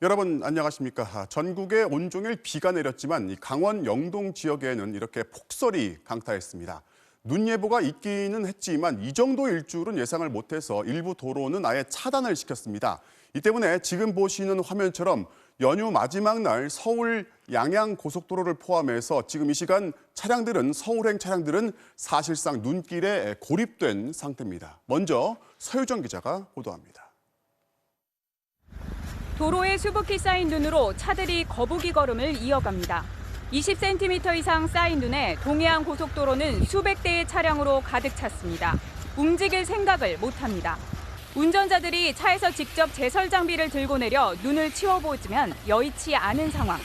여러분 안녕하십니까? 전국에 온종일 비가 내렸지만 이 강원 영동 지역에는 이렇게 폭설이 강타했습니다. 눈 예보가 있기는 했지만 이 정도일 줄은 예상을 못해서 일부 도로는 아예 차단을 시켰습니다. 이 때문에 지금 보시는 화면처럼 연휴 마지막 날 서울 양양 고속도로를 포함해서 지금 이 시간 서울행 차량들은 사실상 눈길에 고립된 상태입니다. 먼저 서유정 기자가 보도합니다. 도로에 수북히 쌓인 눈으로 차들이 거북이 걸음을 이어갑니다. 20cm 이상 쌓인 눈에 동해안 고속도로는 수백 대의 차량으로 가득 찼습니다. 움직일 생각을 못합니다. 운전자들이 차에서 직접 제설 장비를 들고 내려 눈을 치워보지만 여의치 않은 상황.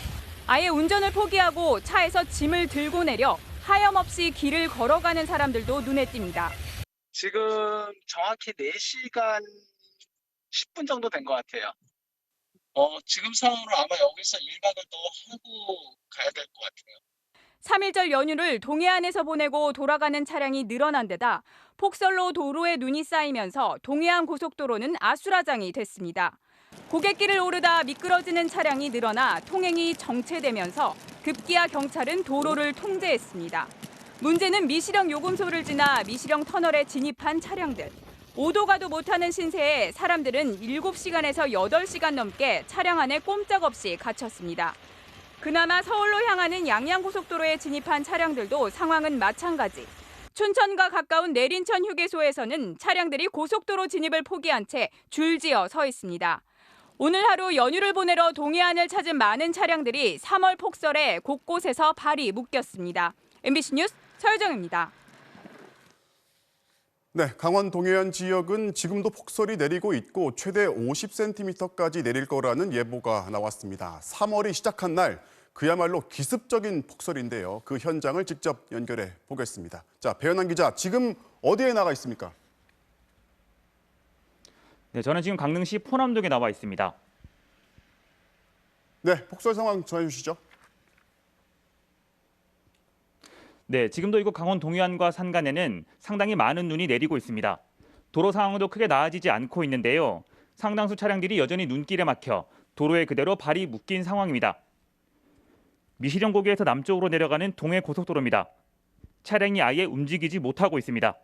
아예 운전을 포기하고 차에서 짐을 들고 내려 하염없이 길을 걸어가는 사람들도 눈에 띕니다. 지금 정확히 4시간 10분 정도 된 것 같아요. 지금 상황으로 아마 여기서 1박을 더 하고 가야 될 것 같아요. 3일절 연휴를 동해안에서 보내고 돌아가는 차량이 늘어난 데다 폭설로 도로에 눈이 쌓이면서 동해안 고속도로는 아수라장이 됐습니다. 고갯길을 오르다 미끄러지는 차량이 늘어나 통행이 정체되면서 급기야 경찰은 도로를 통제했습니다. 문제는 미시령 요금소를 지나 미시령 터널에 진입한 차량들. 오도 가도 못하는 신세에 사람들은 7시간에서 8시간 넘게 차량 안에 꼼짝없이 갇혔습니다. 그나마 서울로 향하는 양양고속도로에 진입한 차량들도 상황은 마찬가지. 춘천과 가까운 내린천 휴게소에서는 차량들이 고속도로 진입을 포기한 채 줄지어 서 있습니다. 오늘 하루 연휴를 보내러 동해안을 찾은 많은 차량들이 3월 폭설에 곳곳에서 발이 묶였습니다. MBC 뉴스 서유정입니다. 네, 강원 동해안 지역은 지금도 폭설이 내리고 있고 최대 50cm까지 내릴 거라는 예보가 나왔습니다. 3월이 시작한 날 그야말로 기습적인 폭설인데요. 그 현장을 직접 연결해 보겠습니다. 자, 배현환 기자, 지금 어디에 나가 있습니까? 네, 저는 지금 강릉시 포남동에 나와 있습니다. 네, 폭설 상황 전해 주시죠. 네, 지금도 이곳 강원 동해안과 산간에는 상당히 많은 눈이 내리고 있습니다. 도로 상황도 크게 나아지지 않고 있는데요. 상당수 차량들이 여전히 눈길에 막혀 도로에 그대로 발이 묶인 상황입니다. 미시령 고개에서 남쪽으로 내려가는 동해 고속도로입니다. 차량이 아예 움직이지 못하고 있습니다.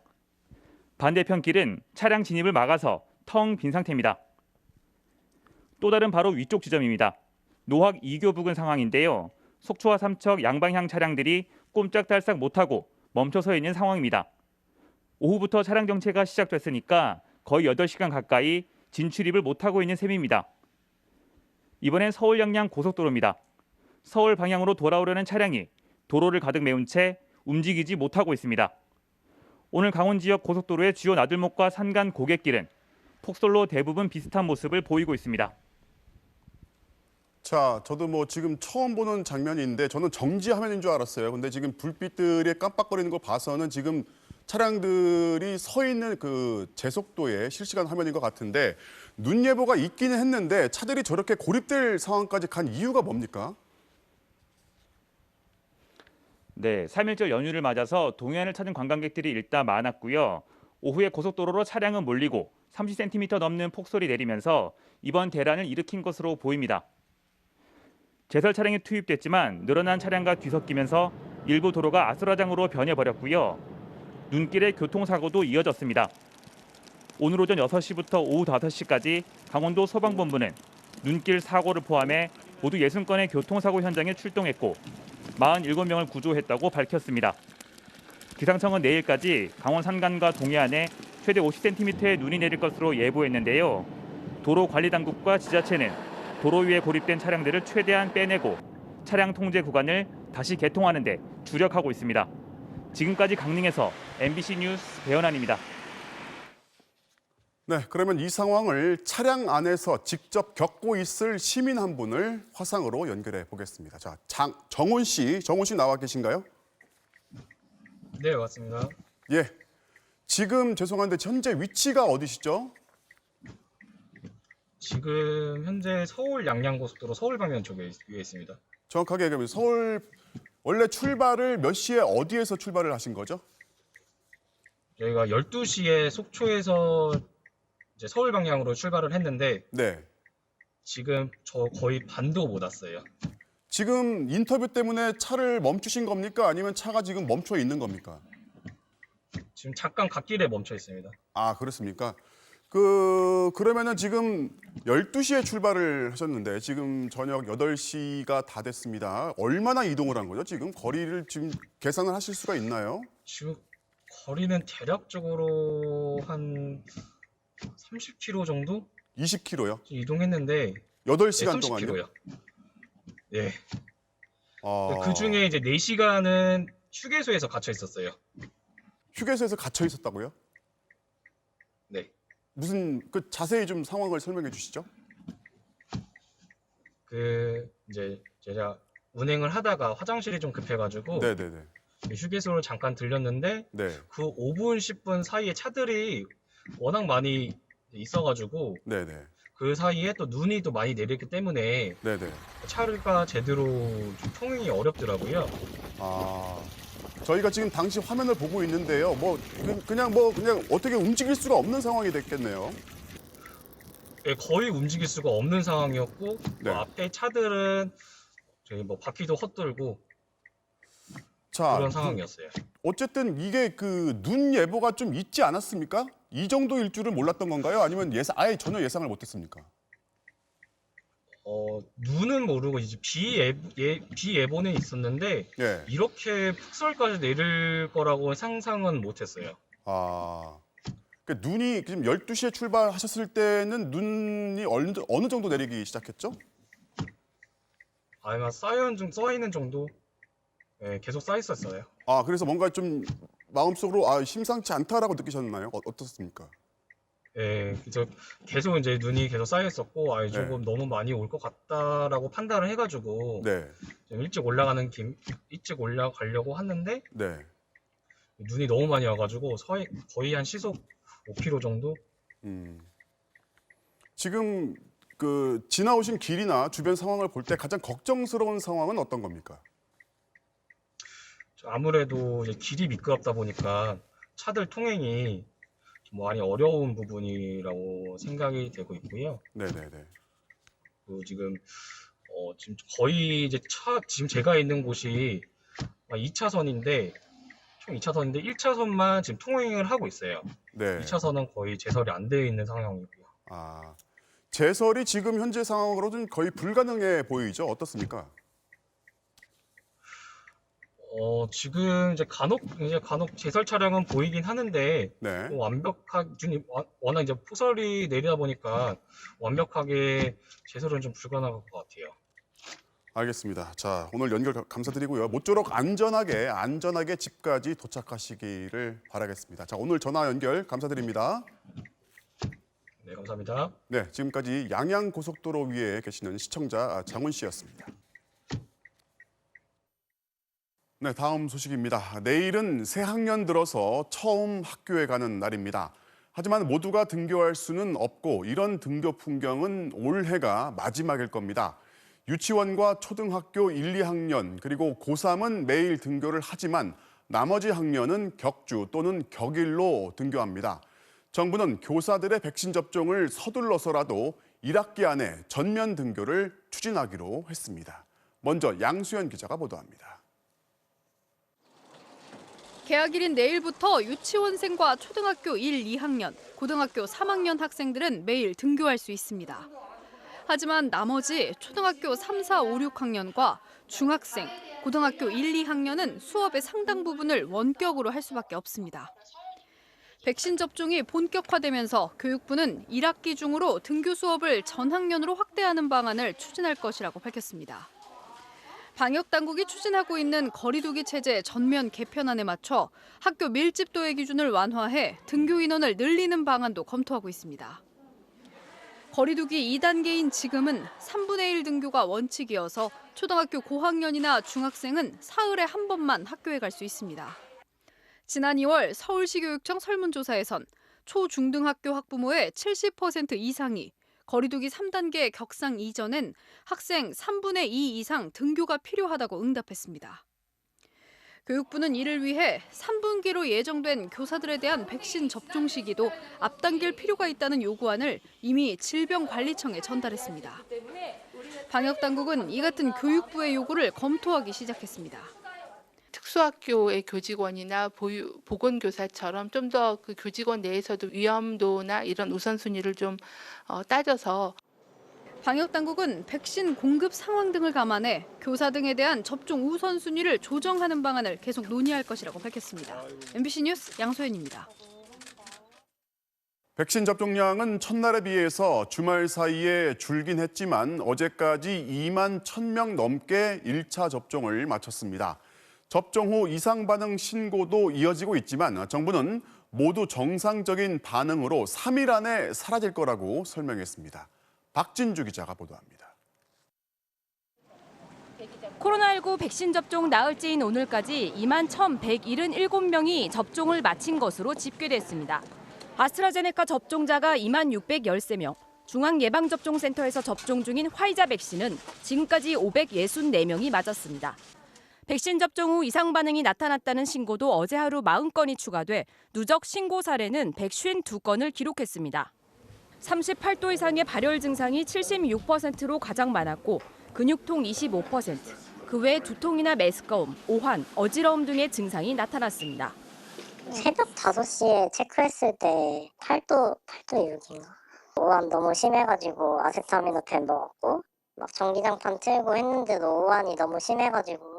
반대편 길은 차량 진입을 막아서 텅 빈 상태입니다. 또 다른 바로 위쪽 지점입니다. 노학 2교 부근 상황인데요. 속초와 삼척 양방향 차량들이 꼼짝달싹 못하고 멈춰 서 있는 상황입니다. 오후부터 차량 정체가 시작됐으니까 거의 8시간 가까이 진출입을 못하고 있는 셈입니다. 이번엔 서울 양양 고속도로입니다. 서울 방향으로 돌아오려는 차량이 도로를 가득 메운 채 움직이지 못하고 있습니다. 오늘 강원 지역 고속도로의 주요 나들목과 산간 고갯길은 폭설로 대부분 비슷한 모습을 보이고 있습니다. 자, 저도 지금 처음 보는 장면인데 저는 정지 화면인 줄 알았어요. 근데 지금 불빛들이 깜빡거리는 거 봐서는 지금 차량들이 서 있는 그 제속도의 실시간 화면인 것 같은데 눈 예보가 있기는 했는데 차들이 저렇게 고립될 상황까지 간 이유가 뭡니까? 네, 3일절 연휴를 맞아서 동해안을 찾은 관광객들이 일단 많았고요. 오후에 고속도로로 차량은 몰리고 30cm 넘는 폭설이 내리면서 이번 대란을 일으킨 것으로 보입니다. 제설 차량이 투입됐지만 늘어난 차량과 뒤섞이면서 일부 도로가 아수라장으로 변해버렸고요. 눈길에 교통사고도 이어졌습니다. 오늘 오전 6시부터 오후 5시까지 강원도 소방본부는 눈길 사고를 포함해 모두 60건의 교통사고 현장에 출동했고 47명을 구조했다고 밝혔습니다. 기상청은 내일까지 강원 산간과 동해안에 최대 50cm의 눈이 내릴 것으로 예보했는데요. 도로관리당국과 지자체는 도로 위에 고립된 차량들을 최대한 빼내고 차량 통제 구간을 다시 개통하는 데 주력하고 있습니다. 지금까지 강릉에서 MBC 뉴스 배현환입니다. 네, 그러면 이 상황을 차량 안에서 직접 겪고 있을 시민 한 분을 화상으로 연결해 보겠습니다. 자, 정훈 씨 나와 계신가요? 네, 맞습니다. 예, 지금 죄송한데 현재 위치가 어디시죠? 지금 현재 서울 양양고속도로 서울 방면 쪽에 위에 있습니다. 정확하게 얘기하면 서울 원래 출발을 몇 시에 어디에서 출발을 하신 거죠? 저희가 12시에 속초에서 이제 서울 방향으로 출발을 했는데 네. 지금 저 거의 반도 못 왔어요. 지금 인터뷰 때문에 차를 멈추신 겁니까? 아니면 차가 지금 멈춰 있는 겁니까? 지금 잠깐 갓길에 멈춰 있습니다. 아, 그렇습니까? 그러면은 지금 12시에 출발을 하셨는데 지금 저녁 8시가 다 됐습니다. 얼마나 이동을 한 거죠? 지금 거리를 지금 계산을 하실 수가 있나요? 지금 거리는 대략적으로 한 30km 정도 20km요? 이동했는데 8시간 동안요? 30km요. 예. 아, 그 중에 이제 4시간은 휴게소에서 갇혀 있었어요. 휴게소에서 갇혀 있었다고요? 네. 무슨 자세히 좀 상황을 설명해 주시죠. 이제 제가 운행을 하다가 화장실이 좀 급해가지고 네네네. 휴게소를 잠깐 들렸는데 네. 그 5분, 10분 사이에 차들이 워낙 많이 있어가지고 네네. 그 사이에 또 눈이 또 많이 내리기 때문에 네네. 차가 제대로 좀 통행이 어렵더라고요. 아, 저희가 지금 당시 화면을 보고 있는데요. 그냥 어떻게 움직일 수가 없는 상황이 됐겠네요. 예, 거의 움직일 수가 없는 상황이었고 네. 앞에 차들은 저희 뭐 바퀴도 헛돌고 자, 그런 상황이었어요. 어쨌든 이게 눈 예보가 좀 있지 않았습니까? 이 정도일 줄은 몰랐던 건가요? 아니면 아예 전혀 예상을 못했습니까? 눈은 모르고 이제 비 예보는 있었는데 예. 이렇게 폭설까지 내릴 거라고 상상은 못했어요. 아, 눈이 지금 12시에 출발하셨을 때는 눈이 어느 정도 내리기 시작했죠? 아마 쌓이는 정도 예, 계속 쌓여 있었어요. 아, 그래서 뭔가 좀 마음속으로 심상치 않다라고 느끼셨나요? 어떻습니까? 예, 그래서 계속 이제 눈이 계속 쌓여 있었고 조금 너무 많이 올 것 같다라고 판단을 해가지고 네. 좀 일찍 올라가려고 하는데 네. 눈이 너무 많이 와가지고 거의 한 시속 5km 정도? 지금 지나오신 길이나 주변 상황을 볼 때 가장 걱정스러운 상황은 어떤 겁니까? 아무래도 이제 길이 미끄럽다 보니까 차들 통행이 좀 많이 어려운 부분이라고 생각이 되고 있고요. 네네네. 그리고 지금 거의 이제 지금 제가 있는 곳이 2차선인데 총 2차선인데 1차선만 지금 통행을 하고 있어요. 네. 2차선은 거의 제설이 안 되어 있는 상황이고요. 아, 제설이 지금 현재 상황으로는 거의 불가능해 보이죠? 어떻습니까? 지금 이제 간혹 제설 차량은 보이긴 하는데 네. 워낙 이제 폭설이 내리다 보니까 완벽하게 제설은 좀 불가능할 것 같아요. 알겠습니다. 자, 오늘 연결 감사드리고요. 모쪼록 안전하게 집까지 도착하시기를 바라겠습니다. 자, 오늘 전화 연결 감사드립니다. 네, 감사합니다. 네, 지금까지 양양고속도로 위에 계시는 시청자 장훈 씨였습니다. 네, 다음 소식입니다. 내일은 새 학년 들어서 처음 학교에 가는 날입니다. 하지만 모두가 등교할 수는 없고 이런 등교 풍경은 올해가 마지막일 겁니다. 유치원과 초등학교 1, 2학년 그리고 고3은 매일 등교를 하지만 나머지 학년은 격주 또는 격일로 등교합니다. 정부는 교사들의 백신 접종을 서둘러서라도 1학기 안에 전면 등교를 추진하기로 했습니다. 먼저 양수연 기자가 보도합니다. 개학일인 내일부터 유치원생과 초등학교 1, 2학년, 고등학교 3학년 학생들은 매일 등교할 수 있습니다. 하지만 나머지 초등학교 3, 4, 5, 6학년과 중학생, 고등학교 1, 2학년은 수업의 상당 부분을 원격으로 할 수밖에 없습니다. 백신 접종이 본격화되면서 교육부는 1학기 중으로 등교 수업을 전 학년으로 확대하는 방안을 추진할 것이라고 밝혔습니다. 방역당국이 추진하고 있는 거리두기 체제 전면 개편안에 맞춰 학교 밀집도의 기준을 완화해 등교 인원을 늘리는 방안도 검토하고 있습니다. 거리두기 2단계인 지금은 3분의 1 등교가 원칙이어서 초등학교 고학년이나 중학생은 사흘에 한 번만 학교에 갈 수 있습니다. 지난 2월 서울시교육청 설문조사에선 초, 중등학교 학부모의 70% 이상이 거리두기 3단계 격상 이전엔 학생 3분의 2 이상 등교가 필요하다고 응답했습니다. 교육부는 이를 위해 3분기로 예정된 교사들에 대한 백신 접종 시기도 앞당길 필요가 있다는 요구안을 이미 질병관리청에 전달했습니다. 방역당국은 이 같은 교육부의 요구를 검토하기 시작했습니다. 특수학교의 교직원이나 보건교사처럼 좀 더 그 교직원 내에서도 위험도나 이런 우선순위를 좀 따져서 방역당국은 백신 공급 상황 등을 감안해 교사 등에 대한 접종 우선순위를 조정하는 방안을 계속 논의할 것이라고 밝혔습니다. MBC 뉴스 양소연입니다. 백신 접종량은 첫날에 비해서 주말 사이에 줄긴 했지만 어제까지 2만 1,000명 넘게 1차 접종을 마쳤습니다. 접종 후 이상 반응 신고도 이어지고 있지만 정부는 모두 정상적인 반응으로 3일 안에 사라질 거라고 설명했습니다. 박진주 기자가 보도합니다. 코로나19 백신 접종 나흘째인 오늘까지 2만 1,177명이 접종을 마친 것으로 집계됐습니다. 아스트라제네카 접종자가 2만 613명, 중앙예방접종센터에서 접종 중인 화이자 백신은 지금까지 564명이 맞았습니다. 백신 접종 후 이상 반응이 나타났다는 신고도 어제 하루 40건이 추가돼 누적 신고 사례는 152건을 기록했습니다. 38도 이상의 발열 증상이 76%로 가장 많았고 근육통 25%, 그 외 두통이나 메스꺼움, 오한, 어지러움 등의 증상이 나타났습니다. 새벽 5시에 체크했을 때 8도 6인가? 오한 너무 심해가지고 아세타미노펜 먹었고 막 전기장판 틀고 했는데도 오한이 너무 심해가지고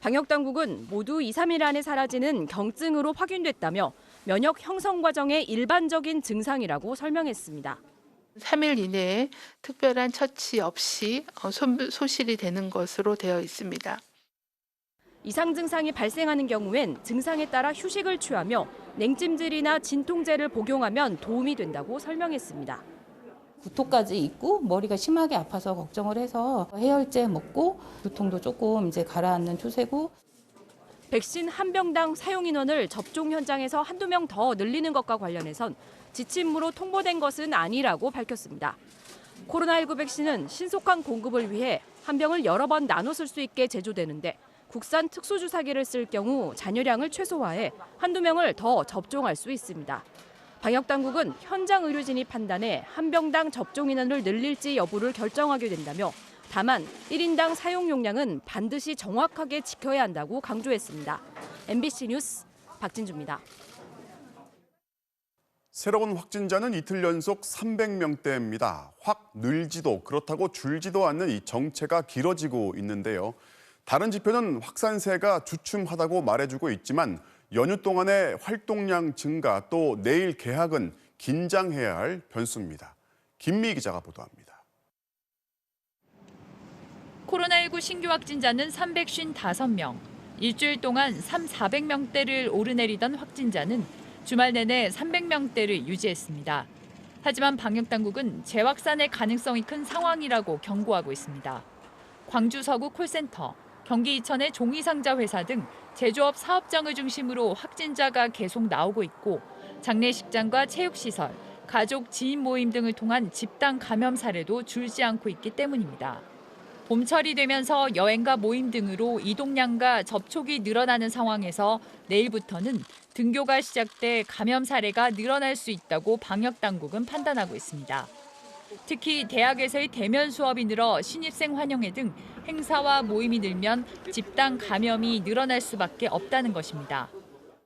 방역당국은 모두 2, 3일 안에 사라지는 경증으로 확인됐다며 면역 형성 과정의 일반적인 증상이라고 설명했습니다. 3일 이내에 특별한 처치 없이 소실이 되는 것으로 되어 있습니다. 이상 증상이 발생하는 경우엔 증상에 따라 휴식을 취하며 냉찜질이나 진통제를 복용하면 도움이 된다고 설명했습니다. 구토까지 있고 머리가 심하게 아파서 걱정을 해서 해열제 먹고 두통도 조금 이제 가라앉는 추세고. 백신 한 병당 사용 인원을 접종 현장에서 한두 명 더 늘리는 것과 관련해선 지침으로 통보된 것은 아니라고 밝혔습니다. 코로나19 백신은 신속한 공급을 위해 한 병을 여러 번 나눠 쓸 수 있게 제조되는데 국산 특수주사기를 쓸 경우 잔여량을 최소화해 한두 명을 더 접종할 수 있습니다. 방역당국은 현장 의료진이 판단해 한 병당 접종 인원을 늘릴지 여부를 결정하게 된다며 다만 1인당 사용 용량은 반드시 정확하게 지켜야 한다고 강조했습니다. MBC 뉴스 박진주입니다. 새로운 확진자는 이틀 연속 300명대입니다. 확 늘지도 그렇다고 줄지도 않는 이 정체가 길어지고 있는데요. 다른 지표는 확산세가 주춤하다고 말해주고 있지만 연휴 동안의 활동량 증가 또 내일 개학은 긴장해야 할 변수입니다. 김미 기자가 보도합니다. 코로나19 신규 확진자는 355명. 일주일 동안 400명대를 오르내리던 확진자는 주말 내내 300명대를 유지했습니다. 하지만 방역당국은 재확산의 가능성이 큰 상황이라고 경고하고 있습니다. 광주 서구 콜센터, 경기 이천의 종이상자 회사 등 제조업 사업장을 중심으로 확진자가 계속 나오고 있고 장례식장과 체육시설, 가족, 지인 모임 등을 통한 집단 감염 사례도 줄지 않고 있기 때문입니다. 봄철이 되면서 여행과 모임 등으로 이동량과 접촉이 늘어나는 상황에서 내일부터는 등교가 시작돼 감염 사례가 늘어날 수 있다고 방역당국은 판단하고 있습니다. 특히 대학에서의 대면 수업이 늘어 신입생 환영회 등 행사와 모임이 늘면 집단 감염이 늘어날 수밖에 없다는 것입니다.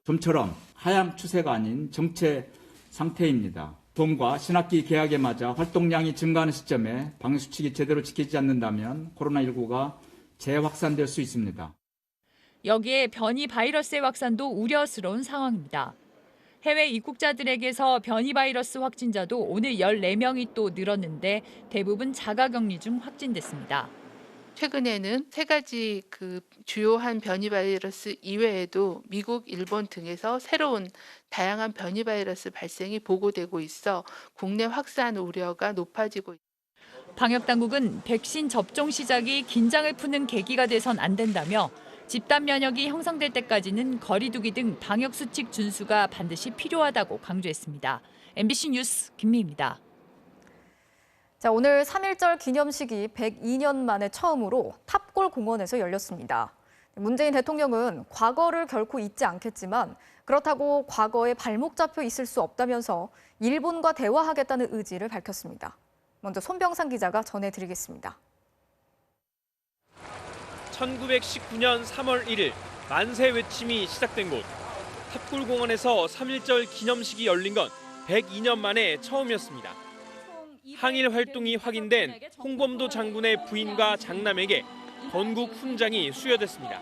좀처럼 하향 추세가 아닌 정체 상태입니다. 봄과 신학기 개학에 맞아 활동량이 증가하는 시점에 방역수칙이 제대로 지키지 않는다면 코로나19가 재확산될 수 있습니다. 여기에 변이 바이러스의 확산도 우려스러운 상황입니다. 해외 입국자들에게서 변이 바이러스 확진자도 오늘 14명이 또 늘었는데 대부분 자가격리 중 확진됐습니다. 최근에는 3가지 주요한 변이 바이러스 이외에도 미국, 일본 등에서 새로운 다양한 변이 바이러스 발생이 보고되고 있어 국내 확산 우려가 높아지고 있습니다. 방역당국은 백신 접종 시작이 긴장을 푸는 계기가 돼선 안 된다며 집단 면역이 형성될 때까지는 거리 두기 등 방역 수칙 준수가 반드시 필요하다고 강조했습니다. MBC 뉴스 김미희입니다. 자, 오늘 3.1절 기념식이 102년 만에 처음으로 탑골 공원에서 열렸습니다. 문재인 대통령은 과거를 결코 잊지 않겠지만 그렇다고 과거에 발목 잡혀 있을 수 없다면서 일본과 대화하겠다는 의지를 밝혔습니다. 먼저 손병상 기자가 전해드리겠습니다. 1919년 3월 1일 만세 외침이 시작된 곳. 탑골공원에서 3.1절 기념식이 열린 건 102년 만에 처음이었습니다. 항일 활동이 확인된 홍범도 장군의 부인과 장남에게 건국 훈장이 수여됐습니다.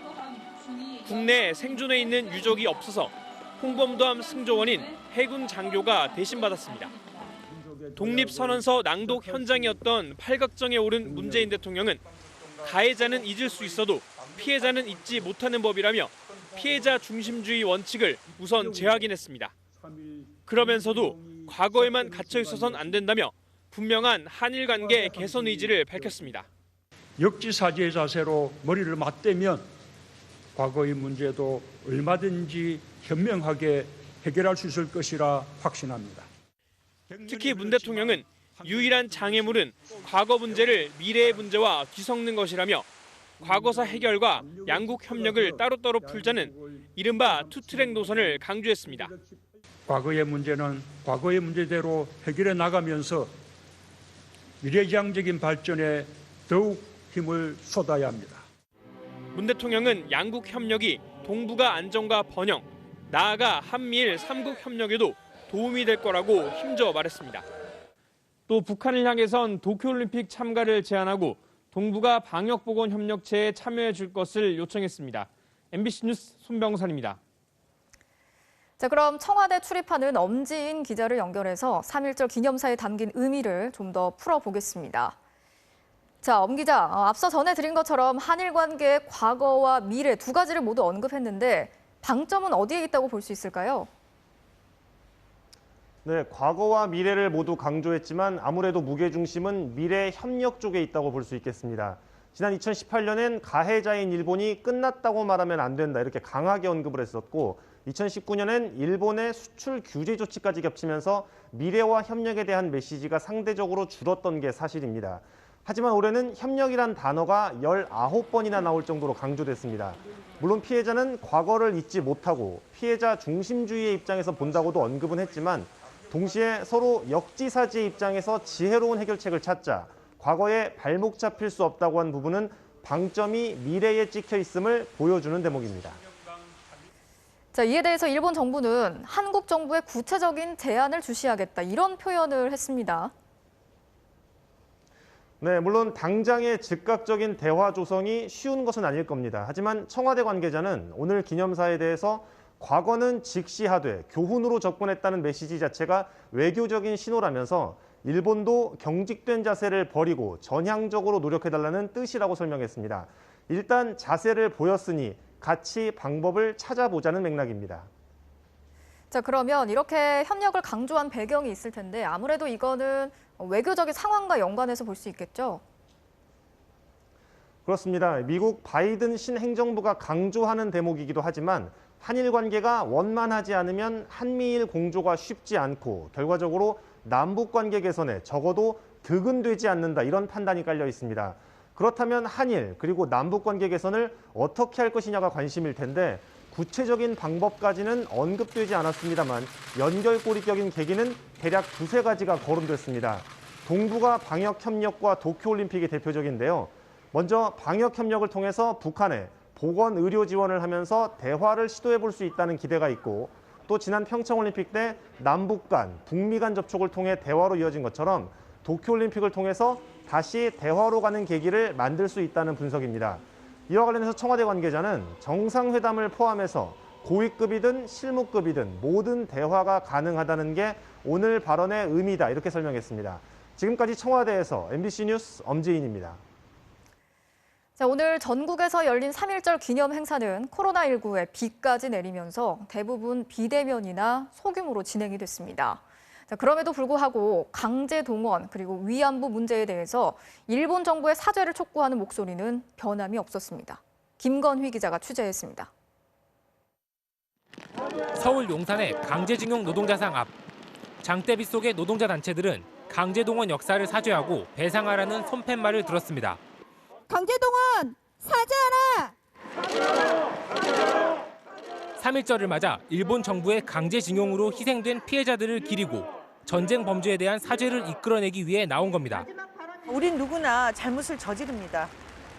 국내에 생존해 있는 유족이 없어서 홍범도함 승조원인 해군 장교가 대신 받았습니다. 독립선언서 낭독 현장이었던 팔각정에 오른 문재인 대통령은 가해자는 잊을 수 있어도 피해자는 잊지 못하는 법이라며 피해자 중심주의 원칙을 우선 재확인했습니다. 그러면서도 과거에만 갇혀 있어서는 안 된다며 분명한 한일 관계 개선 의지를 밝혔습니다. 역지사지의 자세로 머리를 맞대면 과거의 문제도 얼마든지 현명하게 해결할 수 있을 것이라 확신합니다. 특히 문 대통령은 유일한 장애물은 과거 문제를 미래의 문제와 뒤섞는 것이라며 과거사 해결과 양국 협력을 따로따로 풀자는 이른바 투트랙 노선을 강조했습니다. 과거의 문제는 과거의 문제대로 해결해 나가면서 미래지향적인 발전에 더욱 힘을 쏟아야 합니다. 문 대통령은 양국 협력이 동북아 안정과 번영, 나아가 한미일 3국 협력에도 도움이 될 거라고 힘줘 말했습니다. 또 북한을 향해선 도쿄올림픽 참가를 제안하고 동북아 방역보건협력체에 참여해 줄 것을 요청했습니다. MBC 뉴스 손병선입니다. 자, 그럼 청와대 출입하는 엄지인 기자를 연결해서 3.1절 기념사에 담긴 의미를 좀 더 풀어보겠습니다. 자, 엄 기자, 앞서 전해드린 것처럼 한일 관계의 과거와 미래 두 가지를 모두 언급했는데 방점은 어디에 있다고 볼 수 있을까요? 네, 과거와 미래를 모두 강조했지만 아무래도 무게중심은 미래 협력 쪽에 있다고 볼 수 있겠습니다. 지난 2018년엔 가해자인 일본이 끝났다고 말하면 안 된다 이렇게 강하게 언급을 했었고 2019년엔 일본의 수출 규제 조치까지 겹치면서 미래와 협력에 대한 메시지가 상대적으로 줄었던 게 사실입니다. 하지만 올해는 협력이란 단어가 19번이나 나올 정도로 강조됐습니다. 물론 피해자는 과거를 잊지 못하고 피해자 중심주의의 입장에서 본다고도 언급은 했지만 동시에 서로 역지사지의 입장에서 지혜로운 해결책을 찾자 과거에 발목 잡힐 수 없다고 한 부분은 방점이 미래에 찍혀 있음을 보여주는 대목입니다. 자, 이에 대해서 일본 정부는 한국 정부의 구체적인 제안을 주시하겠다 이런 표현을 했습니다. 네, 물론 당장의 즉각적인 대화 조성이 쉬운 것은 아닐 겁니다. 하지만 청와대 관계자는 오늘 기념사에 대해서 과거는 직시하되 교훈으로 접근했다는 메시지 자체가 외교적인 신호라면서 일본도 경직된 자세를 버리고 전향적으로 노력해달라는 뜻이라고 설명했습니다. 일단 자세를 보였으니 같이 방법을 찾아보자는 맥락입니다. 자, 그러면 이렇게 협력을 강조한 배경이 있을 텐데 아무래도 이거는 외교적인 상황과 연관해서 볼 수 있겠죠? 그렇습니다. 미국 바이든 신행정부가 강조하는 대목이기도 하지만 한일 관계가 원만하지 않으면 한미일 공조가 쉽지 않고 결과적으로 남북 관계 개선에 적어도 득은 되지 않는다 이런 판단이 깔려 있습니다. 그렇다면 한일 그리고 남북 관계 개선을 어떻게 할 것이냐가 관심일 텐데 구체적인 방법까지는 언급되지 않았습니다만 연결고리격인 계기는 대략 두세 가지가 거론됐습니다. 동북아 방역협력과 도쿄올림픽이 대표적인데요. 먼저 방역협력을 통해서 북한에 보건 의료 지원을 하면서 대화를 시도해 볼 수 있다는 기대가 있고 또 지난 평창올림픽 때 남북 간, 북미 간 접촉을 통해 대화로 이어진 것처럼 도쿄올림픽을 통해서 다시 대화로 가는 계기를 만들 수 있다는 분석입니다. 이와 관련해서 청와대 관계자는 정상회담을 포함해서 고위급이든 실무급이든 모든 대화가 가능하다는 게 오늘 발언의 의미다 이렇게 설명했습니다. 지금까지 청와대에서 MBC 뉴스 엄지인입니다. 자, 오늘 전국에서 열린 3.1절 기념 행사는 코로나19의 비까지 내리면서 대부분 비대면이나 소규모로 진행이 됐습니다. 자, 그럼에도 불구하고 강제 동원 그리고 위안부 문제에 대해서 일본 정부의 사죄를 촉구하는 목소리는 변함이 없었습니다. 김건휘 기자가 취재했습니다. 서울 용산의 강제징용 노동자상 앞. 장대비 속의 노동자 단체들은 강제 동원 역사를 사죄하고 배상하라는 손팻말을 들었습니다. 강제동원 사죄하라! 3.1절을 맞아 일본 정부의 강제징용으로 희생된 피해자들을 기리고 전쟁 범죄에 대한 사죄를 이끌어내기 위해 나온 겁니다. 우린 누구나 잘못을 저지릅니다.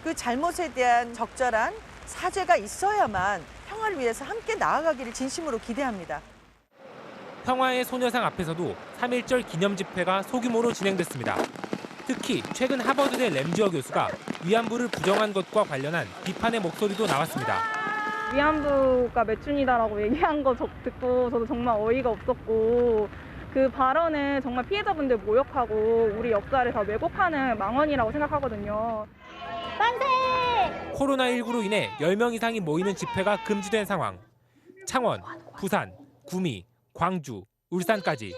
그 잘못에 대한 적절한 사죄가 있어야만 평화를 위해서 함께 나아가기를 진심으로 기대합니다. 평화의 소녀상 앞에서도 3.1절 기념 집회가 소규모로 진행됐습니다. 특히 최근 하버드대 램지어 교수가 위안부를 부정한 것과 관련한 비판의 목소리도 나왔습니다. 위안부가 매춘이다라고 얘기한 거 듣고 저도 정말 어이가 없었고 그 발언은 정말 피해자분들 모욕하고 우리 역사를 다 왜곡하는 망언이라고 생각하거든요. 만세! 코로나19로 인해 10명 이상이 모이는 집회가 금지된 상황. 창원, 부산, 구미, 광주, 울산까지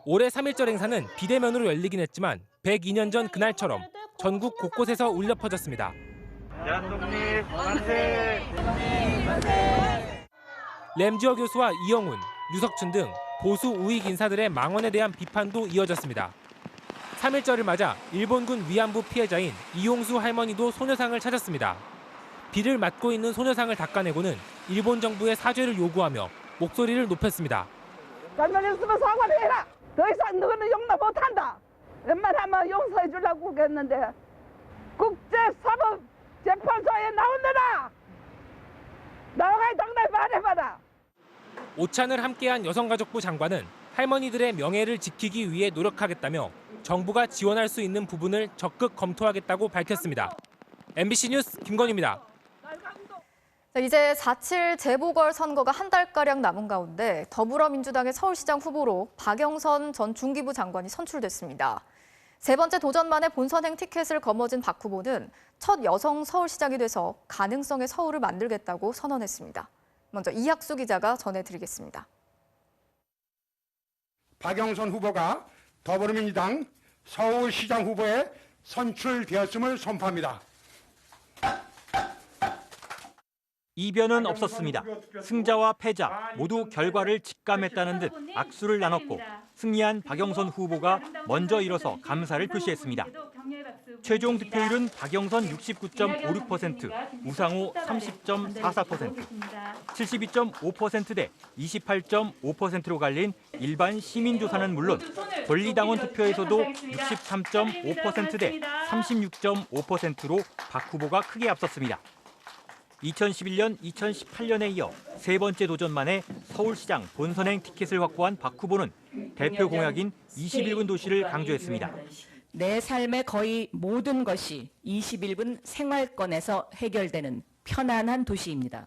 올해 3.1절 행사는 비대면으로 열리긴 했지만 102년 전 그날처럼 전국 곳곳에서 울려 퍼졌습니다. 대한독립 만세! 램지어 교수와 이영훈, 유석춘 등 보수 우익 인사들의 망언에 대한 비판도 이어졌습니다. 3.1절을 맞아 일본군 위안부 피해자인 이용수 할머니도 소녀상을 찾았습니다. 비를 맞고 있는 소녀상을 닦아내고는 일본 정부의 사죄를 요구하며 목소리를 높였습니다. 잘못했으면 사과를 해라. 더 이상 너는 용납 못한다. 웬만하면 용서해 주려고 했는데 국제사법재판소에 나오느라 나와가 정말 말해봐라. 오찬을 함께한 여성가족부 장관은 할머니들의 명예를 지키기 위해 노력하겠다며 정부가 지원할 수 있는 부분을 적극 검토하겠다고 밝혔습니다. MBC 뉴스 김건희입니다. 이제 4.7 재보궐선거가 한 달가량 남은 가운데 더불어민주당의 서울시장 후보로 박영선 전 중기부 장관이 선출됐습니다. 세 번째 도전만에 본선행 티켓을 거머쥔 박 후보는 첫 여성 서울시장이 돼서 가능성의 서울을 만들겠다고 선언했습니다. 먼저 이학수 기자가 전해드리겠습니다. 박영선 후보가 더불어민주당 서울시장 후보에 선출되었음을 선포합니다. 이변은 없었습니다. 승자와 패자 모두 결과를 직감했다는 듯 악수를 나눴고 승리한 박영선 후보가 먼저 일어서 감사를 표시했습니다. 최종 득표율은 박영선 69.56%, 우상호 30.44%, 72.5%대 28.5%로 갈린 일반 시민조사는 물론 권리당원 투표에서도 63.5%대 36.5%로 박 후보가 크게 앞섰습니다. 2011년, 2018년에 이어 세 번째 도전만에 서울시장 본선행 티켓을 확보한 박 후보는 대표 공약인 21분 도시를 강조했습니다. 내 삶의 거의 모든 것이 21분 생활권에서 해결되는 편안한 도시입니다.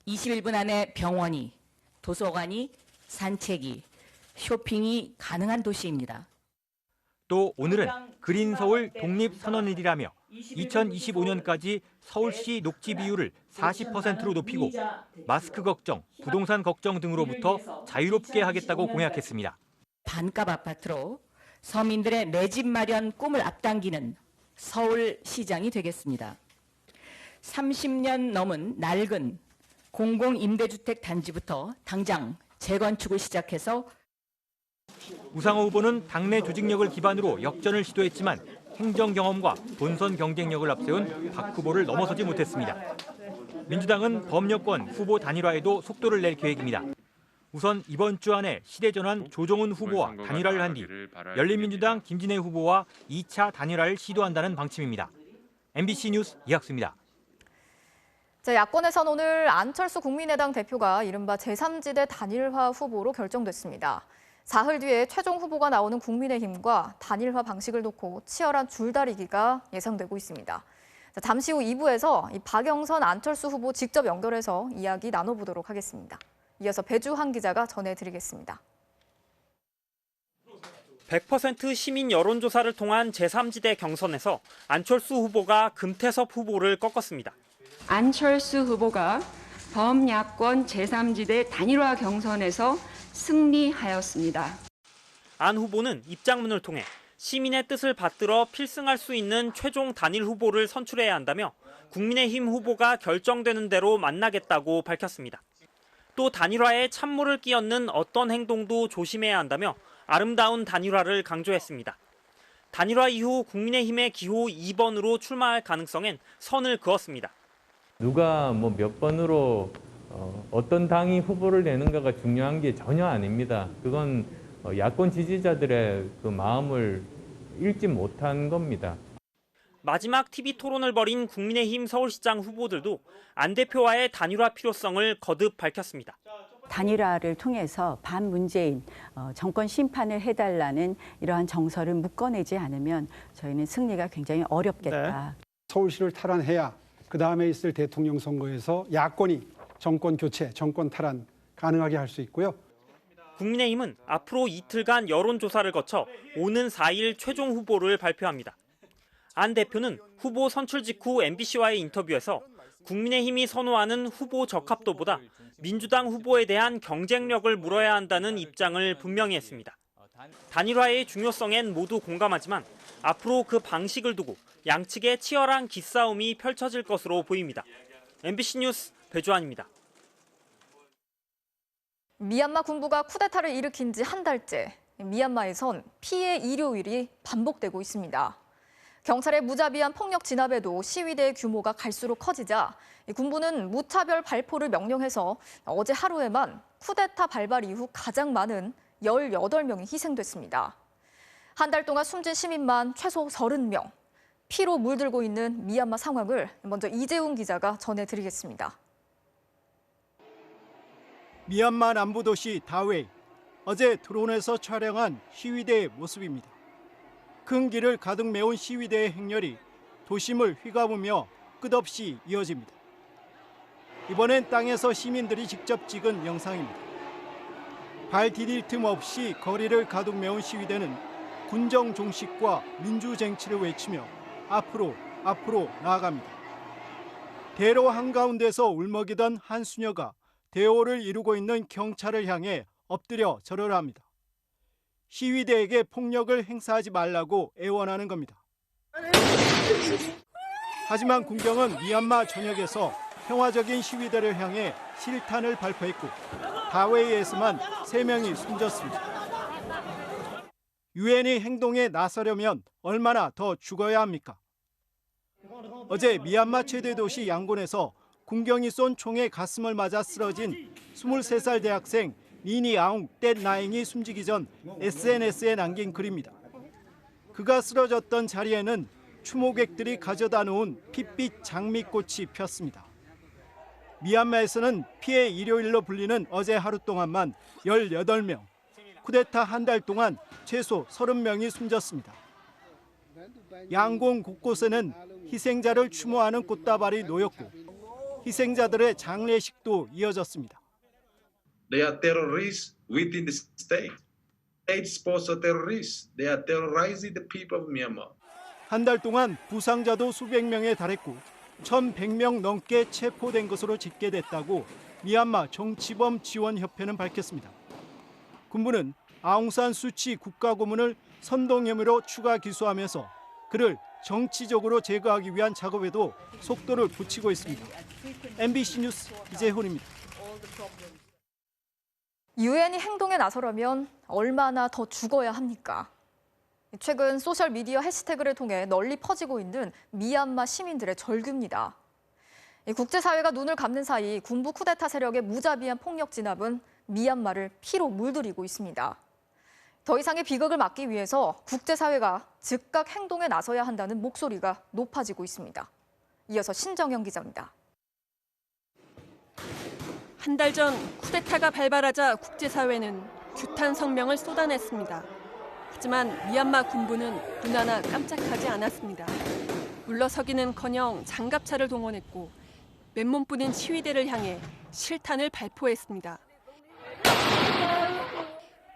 21분 안에 병원이, 도서관이, 산책이, 쇼핑이 가능한 도시입니다. 또 오늘은 그린 서울 독립선언일이라며 2025년까지 서울시 녹지 비율을 40%로 높이고 마스크 걱정, 부동산 걱정 등으로부터 자유롭게 하겠다고 공약했습니다. 반값 아파트로 서민들의 내 집 마련 꿈을 앞당기는 서울시장이 되겠습니다. 30년 넘은 낡은 공공임대주택 단지부터 당장 재건축을 시작해서 우상호 후보는 당내 조직력을 기반으로 역전을 시도했지만 행정 경험과 본선 경쟁력을 앞세운 박 후보를 넘어서지 못했습니다. 민주당은 범여권 후보 단일화에도 속도를 낼 계획입니다. 우선 이번 주 안에 시대전환 조정훈 후보와 단일화를 한 뒤 열린민주당 김진애 후보와 2차 단일화를 시도한다는 방침입니다. MBC 뉴스 이학수입니다. 야권에선 오늘 안철수 국민의당 대표가 이른바 제3지대 단일화 후보로 결정됐습니다. 사흘 뒤에 최종 후보가 나오는 국민의힘과 단일화 방식을 놓고 치열한 줄다리기가 예상되고 있습니다. 잠시 후 2부에서 박영선, 안철수 후보 직접 연결해서 이야기 나눠보도록 하겠습니다. 이어서 배주환 기자가 전해드리겠습니다. 100% 시민 여론조사를 통한 제3지대 경선에서 안철수 후보가 금태섭 후보를 꺾었습니다. 안철수 후보가 범야권 제3지대 단일화 경선에서 승리하였습니다. 안 후보는 입장문을 통해 시민의 뜻을 받들어 필승할 수 있는 최종 단일 후보를 선출해야 한다며 국민의힘 후보가 결정되는 대로 만나겠다고 밝혔습니다. 또 단일화에 찬물을 끼얹는 어떤 행동도 조심해야 한다며 아름다운 단일화를 강조했습니다. 단일화 이후 국민의힘의 기호 2번으로 출마할 가능성엔 선을 그었습니다. 누가 뭐 몇 번으로 어떤 당이 후보를 내는가가 중요한 게 전혀 아닙니다. 그건 야권 지지자들의 그 마음을 읽지 못한 겁니다. 마지막 TV 토론을 벌인 국민의힘 서울시장 후보들도 안 대표와의 단일화 필요성을 거듭 밝혔습니다. 단일화를 통해서 반문재인 정권 심판을 해달라는 이러한 정서를 묶어내지 않으면 저희는 승리가 굉장히 어렵겠다. 서울시를 탈환해야 그다음에 있을 대통령 선거에서 야권이 정권 교체, 정권 탈환 가능하게 할 수 있고요. 국민의힘은 앞으로 이틀간 여론조사를 거쳐 오는 4일 최종 후보를 발표합니다. 안 대표는 후보 선출 직후 MBC와의 인터뷰에서 국민의힘이 선호하는 후보 적합도보다 민주당 후보에 대한 경쟁력을 물어야 한다는 입장을 분명히 했습니다. 단일화의 중요성엔 모두 공감하지만 앞으로 그 방식을 두고 양측의 치열한 기싸움이 펼쳐질 것으로 보입니다. MBC 뉴스 배주환입니다. 미얀마 군부가 쿠데타를 일으킨 지 한 달째, 미얀마에선 피해 일요일이 반복되고 있습니다. 경찰의 무자비한 폭력 진압에도 시위대의 규모가 갈수록 커지자 군부는 무차별 발포를 명령해서 어제 하루에만 쿠데타 발발 이후 가장 많은 18명이 희생됐습니다. 한 달 동안 숨진 시민만 최소 30명. 피로 물들고 있는 미얀마 상황을 먼저 이재훈 기자가 전해드리겠습니다. 미얀마 남부도시 다웨이. 어제 드론에서 촬영한 시위대의 모습입니다. 큰 길을 가득 메운 시위대의 행렬이 도심을 휘감으며 끝없이 이어집니다. 이번엔 땅에서 시민들이 직접 찍은 영상입니다. 발 디딜 틈 없이 거리를 가득 메운 시위대는 군정 종식과 민주 쟁취를 외치며 앞으로 나아갑니다. 대로 한가운데서 울먹이던 한 수녀가 대오를 이루고 있는 경찰을 향해 엎드려 절을 합니다. 시위대에게 폭력을 행사하지 말라고 애원하는 겁니다. 하지만 군경은 미얀마 전역에서 평화적인 시위대를 향해 실탄을 발포했고 다웨이에서만 3명이 숨졌습니다. 유엔이 행동에 나서려면 얼마나 더 죽어야 합니까? 어제 미얀마 최대 도시 양곤에서 군경이 쏜 총에 가슴을 맞아 쓰러진 23살 대학생 니니 아웅 뗏 나잉이 숨지기 전 SNS에 남긴 글입니다. 그가 쓰러졌던 자리에는 추모객들이 가져다 놓은 핏빛 장미꽃이 폈습니다. 미얀마에서는 피해 일요일로 불리는 어제 하루 동안만 18명, 쿠데타 한 달 동안 최소 30명이 숨졌습니다. 양곤 곳곳에는 희생자를 추모하는 꽃다발이 놓였고 희생자들의 장례식도 이어졌습니다. They are terrorists within the state. State sponsor terrorists. They are terrorizing the people of Myanmar. 한 달 동안 부상자도 수백 명에 달했고 1,100명 넘게 체포된 것으로 집계됐다고 미얀마 정치범 지원협회는 밝혔습니다. 군부는 아웅산 수치 국가고문을 선동 혐의로 추가 기소하면서 그를 정치적으로 제거하기 위한 작업에도 속도를 붙이고 있습니다. MBC 뉴스 이재훈입니다. 유엔이 행동에 나서려면 얼마나 더 죽어야 합니까? 최근 소셜미디어 해시태그를 통해 널리 퍼지고 있는 미얀마 시민들의 절규입니다. 국제사회가 눈을 감는 사이 군부 쿠데타 세력의 무자비한 폭력 진압은 미얀마를 피로 물들이고 있습니다. 더 이상의 비극을 막기 위해서 국제사회가 즉각 행동에 나서야 한다는 목소리가 높아지고 있습니다. 이어서 신정영 기자입니다. 한 달 전 쿠데타가 발발하자 국제사회는 규탄 성명을 쏟아냈습니다. 하지만 미얀마 군부는 눈 하나 깜짝하지 않았습니다. 물러서기는커녕 장갑차를 동원했고 맨몸 뿌린 시위대를 향해 실탄을 발포했습니다.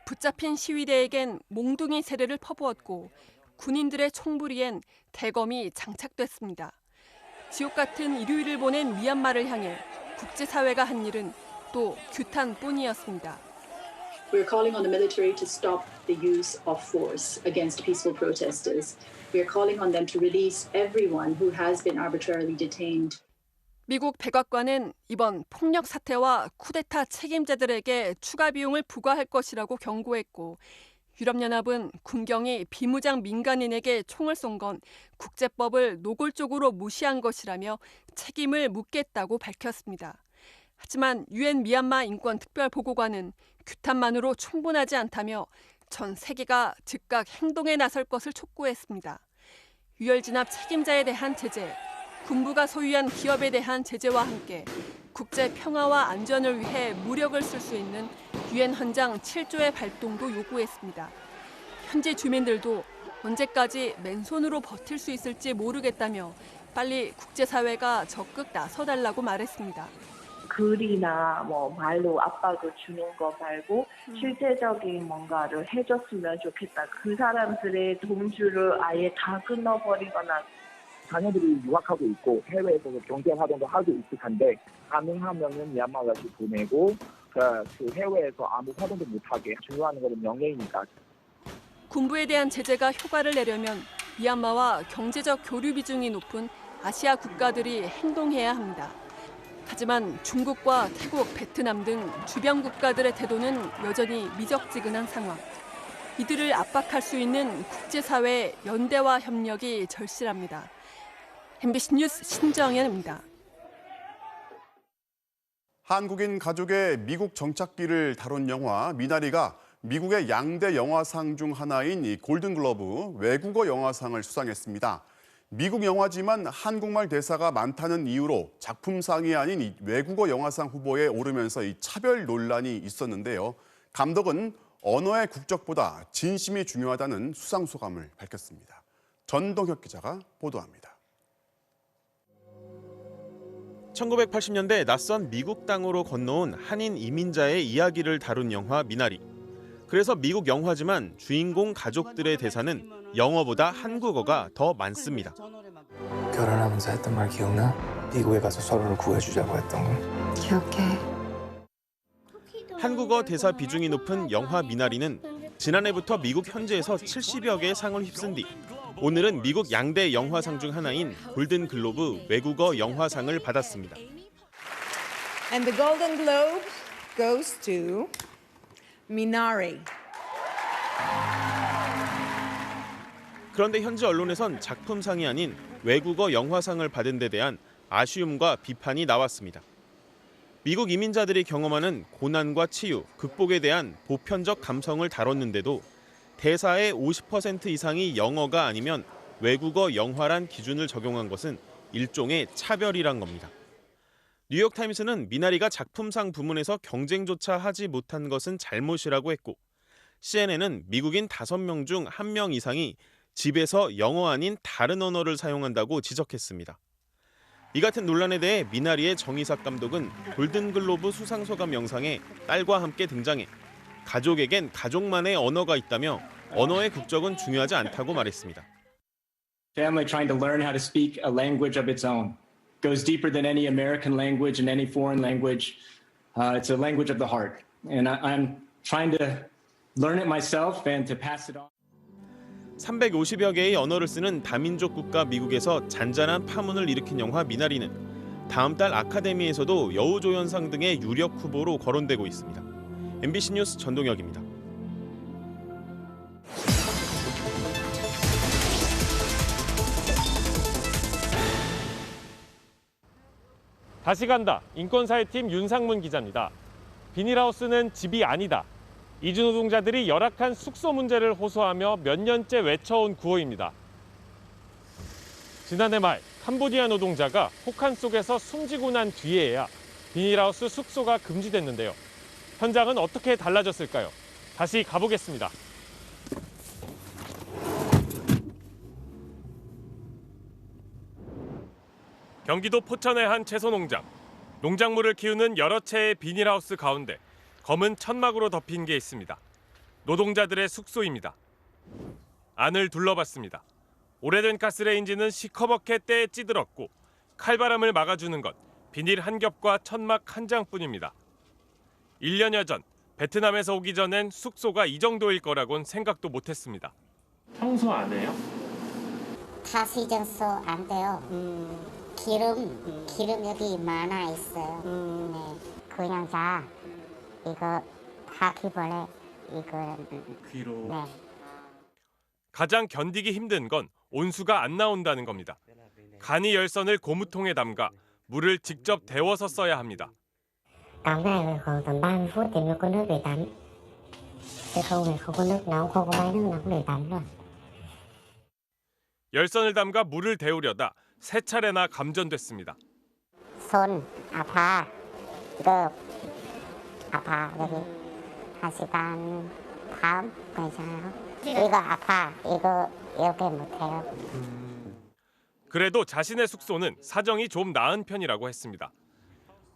붙잡힌 시위대에겐 몽둥이 세례를 퍼부었고 군인들의 총부리엔 대검이 장착됐습니다. 지옥 같은 일요일을 보낸 미얀마를 향해 국제사회가 한 일은 또 규탄뿐이었습니다. We're calling on the military to stop the use of force against peaceful protesters. We're calling on them to release everyone who has been arbitrarily detained. 미국 백악관은 이번 폭력 사태와 쿠데타 책임자들에게 추가 비용을 부과할 것이라고 경고했고 유럽연합은 군경이 비무장 민간인에게 총을 쏜 건 국제법을 노골적으로 무시한 것이라며 책임을 묻겠다고 밝혔습니다. 하지만 유엔 미얀마 인권특별보고관은 규탄만으로 충분하지 않다며 전 세계가 즉각 행동에 나설 것을 촉구했습니다. 유혈진압 책임자에 대한 제재, 군부가 소유한 기업에 대한 제재와 함께 국제 평화와 안전을 위해 무력을 쓸 수 있는 유엔 헌장 7조의 발동도 요구했습니다. 현지 주민들도 언제까지 맨손으로 버틸 수 있을지 모르겠다며 빨리 국제사회가 적극 나서달라고 말했습니다. 글이나 말로 압박을 주는 거 말고 실제적인 뭔가를 해줬으면 좋겠다. 그 사람들의 돈줄을 아예 다 끊어버리거나. 자녀들이 유학하고 있고 해외에서도 경제 활동도 하고 있을 텐데 가능하면은 미얀마 다시 보내고 그 해외에서 아무 활동도 못하게. 중요한 것은 명예이니까. 군부에 대한 제재가 효과를 내려면 미얀마와 경제적 교류 비중이 높은 아시아 국가들이 행동해야 합니다. 하지만 중국과 태국, 베트남 등 주변 국가들의 태도는 여전히 미적지근한 상황. 이들을 압박할 수 있는 국제사회의 연대와 협력이 절실합니다. MBC 뉴스 신정현입니다. 한국인 가족의 미국 정착기를 다룬 영화 미나리가 미국의 양대 영화상 중 하나인 이 골든글러브 외국어 영화상을 수상했습니다. 미국 영화지만 한국말 대사가 많다는 이유로 작품상이 아닌 이 외국어 영화상 후보에 오르면서 이 차별 논란이 있었는데요. 감독은 언어의 국적보다 진심이 중요하다는 수상 소감을 밝혔습니다. 전동혁 기자가 보도합니다. 1980년대 낯선 미국 땅으로 건너온 한인 이민자의 이야기를 다룬 영화 미나리. 그래서 미국 영화지만 주인공 가족들의 대사는 영어보다 한국어가 더 많습니다. 결혼하면서 했던 말 기억나? 미국에 가서 서로를 구해주자고 했던 거. 기억해. 한국어 대사 비중이 높은 영화 미나리는 지난해부터 미국 현지에서 70여 개의 상을 휩쓴 뒤 오늘은 미국 양대 영화상 중 하나인 골든글로브 외국어 영화상을 받았습니다. And the Golden Globe goes to Minari. 그런데 현지 언론에선 작품상이 아닌 외국어 영화상을 받은 데 대한 아쉬움과 비판이 나왔습니다. 미국 이민자들이 경험하는 고난과 치유, 극복에 대한 보편적 감성을 다뤘는데도 대사의 50% 이상이 영어가 아니면 외국어 영화란 기준을 적용한 것은 일종의 차별이란 겁니다. 뉴욕타임스는 미나리가 작품상 부문에서 경쟁조차 하지 못한 것은 잘못이라고 했고 CNN은 미국인 5명 중 1명 이상이 집에서 영어 아닌 다른 언어를 사용한다고 지적했습니다. 이 같은 논란에 대해 미나리의 정의삭 감독은 골든글로브 수상소감 영상에 딸과 함께 등장해 가족에겐 가족만의 언어가 있다며 언어의 국적은 중요하지 않다고 말했습니다. Family trying to learn how to speak a language of its own goes deeper than any American language and any foreign language. It's a language of the heart, and I'm trying to learn it myself and to pass it on. 350여 개의 언어를 쓰는 다민족 국가 미국에서 잔잔한 파문을 일으킨 영화 미나리는 다음 달 아카데미에서도 여우조연상 등의 유력 후보로 거론되고 있습니다. MBC 뉴스 전동혁입니다. 다시 간다. 인권사회팀 윤상문 기자입니다. 비닐하우스는 집이 아니다. 이주노동자들이 열악한 숙소 문제를 호소하며 몇 년째 외쳐온 구호입니다. 지난해 말 캄보디아 노동자가 혹한 속에서 숨지고 난 뒤에야 비닐하우스 숙소가 금지됐는데요. 현장은 어떻게 달라졌을까요? 다시 가보겠습니다. 경기도 포천의 한 채소농장. 농작물을 키우는 여러 채의 비닐하우스 가운데 검은 천막으로 덮인 게 있습니다. 노동자들의 숙소입니다. 안을 둘러봤습니다. 오래된 가스레인지는 시커멓게 때에 찌들었고 칼바람을 막아주는 건 비닐 한 겹과 천막 한 장뿐입니다. 1년여 전 베트남에서 오기 전엔 숙소가 이 정도일 거라곤 생각도 못했습니다. 청소 안 해요? 다 시즌소 안 돼요. 기름 여기 많아 있어요. 네. 그냥 자 이거 바퀴벌레 이거 귀로. 네. 가장 견디기 힘든 건 온수가 안 나온다는 겁니다. 간이 열선을 고무통에 담가 물을 직접 데워서 써야 합니다. Tắm về khoảng tầm 30 phút thì mới có nước để tắm. Chứ không có nước nóng, không có máy nước nóng để tắm rồi. 열선을 담가 물을 데우려다 3차례나 감전됐습니다. 손 아파, 급 아파 여기 하시간 다음 괜찮아요? 이거 아파, 이거 이렇게 못해요. 그래도 자신의 숙소는 사정이 좀 나은 편이라고 했습니다.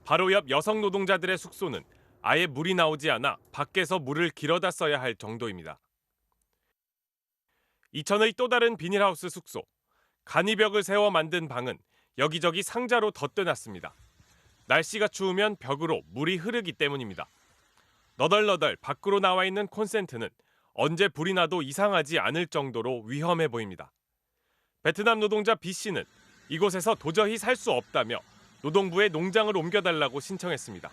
바로 옆 여성 노동자들의 숙소는 아예 물이 나오지 않아 밖에서 물을 길어다 써야 할 정도입니다. 이천의 또 다른 비닐하우스 숙소. 간이벽을 세워 만든 방은 여기저기 상자로 덧대놨습니다. 날씨가 추우면 벽으로 물이 흐르기 때문입니다. 너덜너덜 밖으로 나와 있는 콘센트는 언제 불이 나도 이상하지 않을 정도로 위험해 보입니다. 베트남 노동자 B씨는 이곳에서 도저히 살 수 없다며 노동부에 농장을 옮겨달라고 신청했습니다.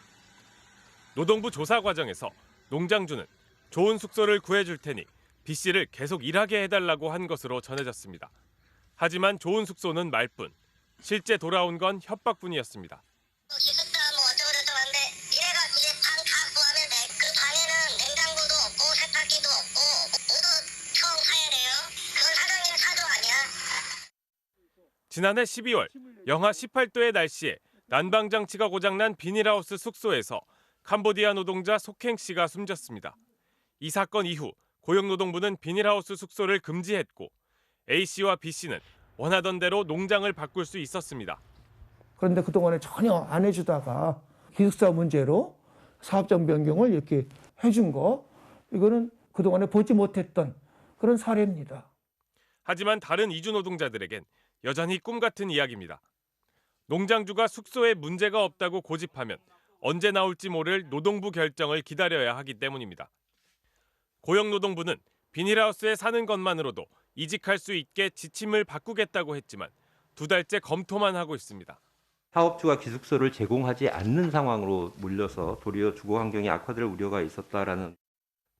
노동부 조사 과정에서 농장주는 좋은 숙소를 구해줄 테니 B씨를 계속 일하게 해달라고 한 것으로 전해졌습니다. 하지만 좋은 숙소는 말뿐, 실제 돌아온 건 협박뿐이었습니다. 지난해 12월 영하 18도의 날씨에 난방장치가 고장난 비닐하우스 숙소에서 캄보디아 노동자 속행 씨가 숨졌습니다. 이 사건 이후 고용노동부는 비닐하우스 숙소를 금지했고 A씨와 B씨는 원하던 대로 농장을 바꿀 수 있었습니다. 그런데 그동안에 전혀 안 해주다가 기숙사 문제로 사업장 변경을 이렇게 해준 거, 이거는 그동안에 보지 못했던 그런 사례입니다. 하지만 다른 이주 노동자들에겐 여전히 꿈 같은 이야기입니다. 농장주가 숙소에 문제가 없다고 고집하면 언제 나올지 모를 노동부 결정을 기다려야 하기 때문입니다. 고용노동부는 비닐하우스에 사는 것만으로도 이직할 수 있게 지침을 바꾸겠다고 했지만 2달째 검토만 하고 있습니다. 사업주가 기숙소를 제공하지 않는 상황으로 몰려서 도리어 주거 환경이 악화될 우려가 있었다라는.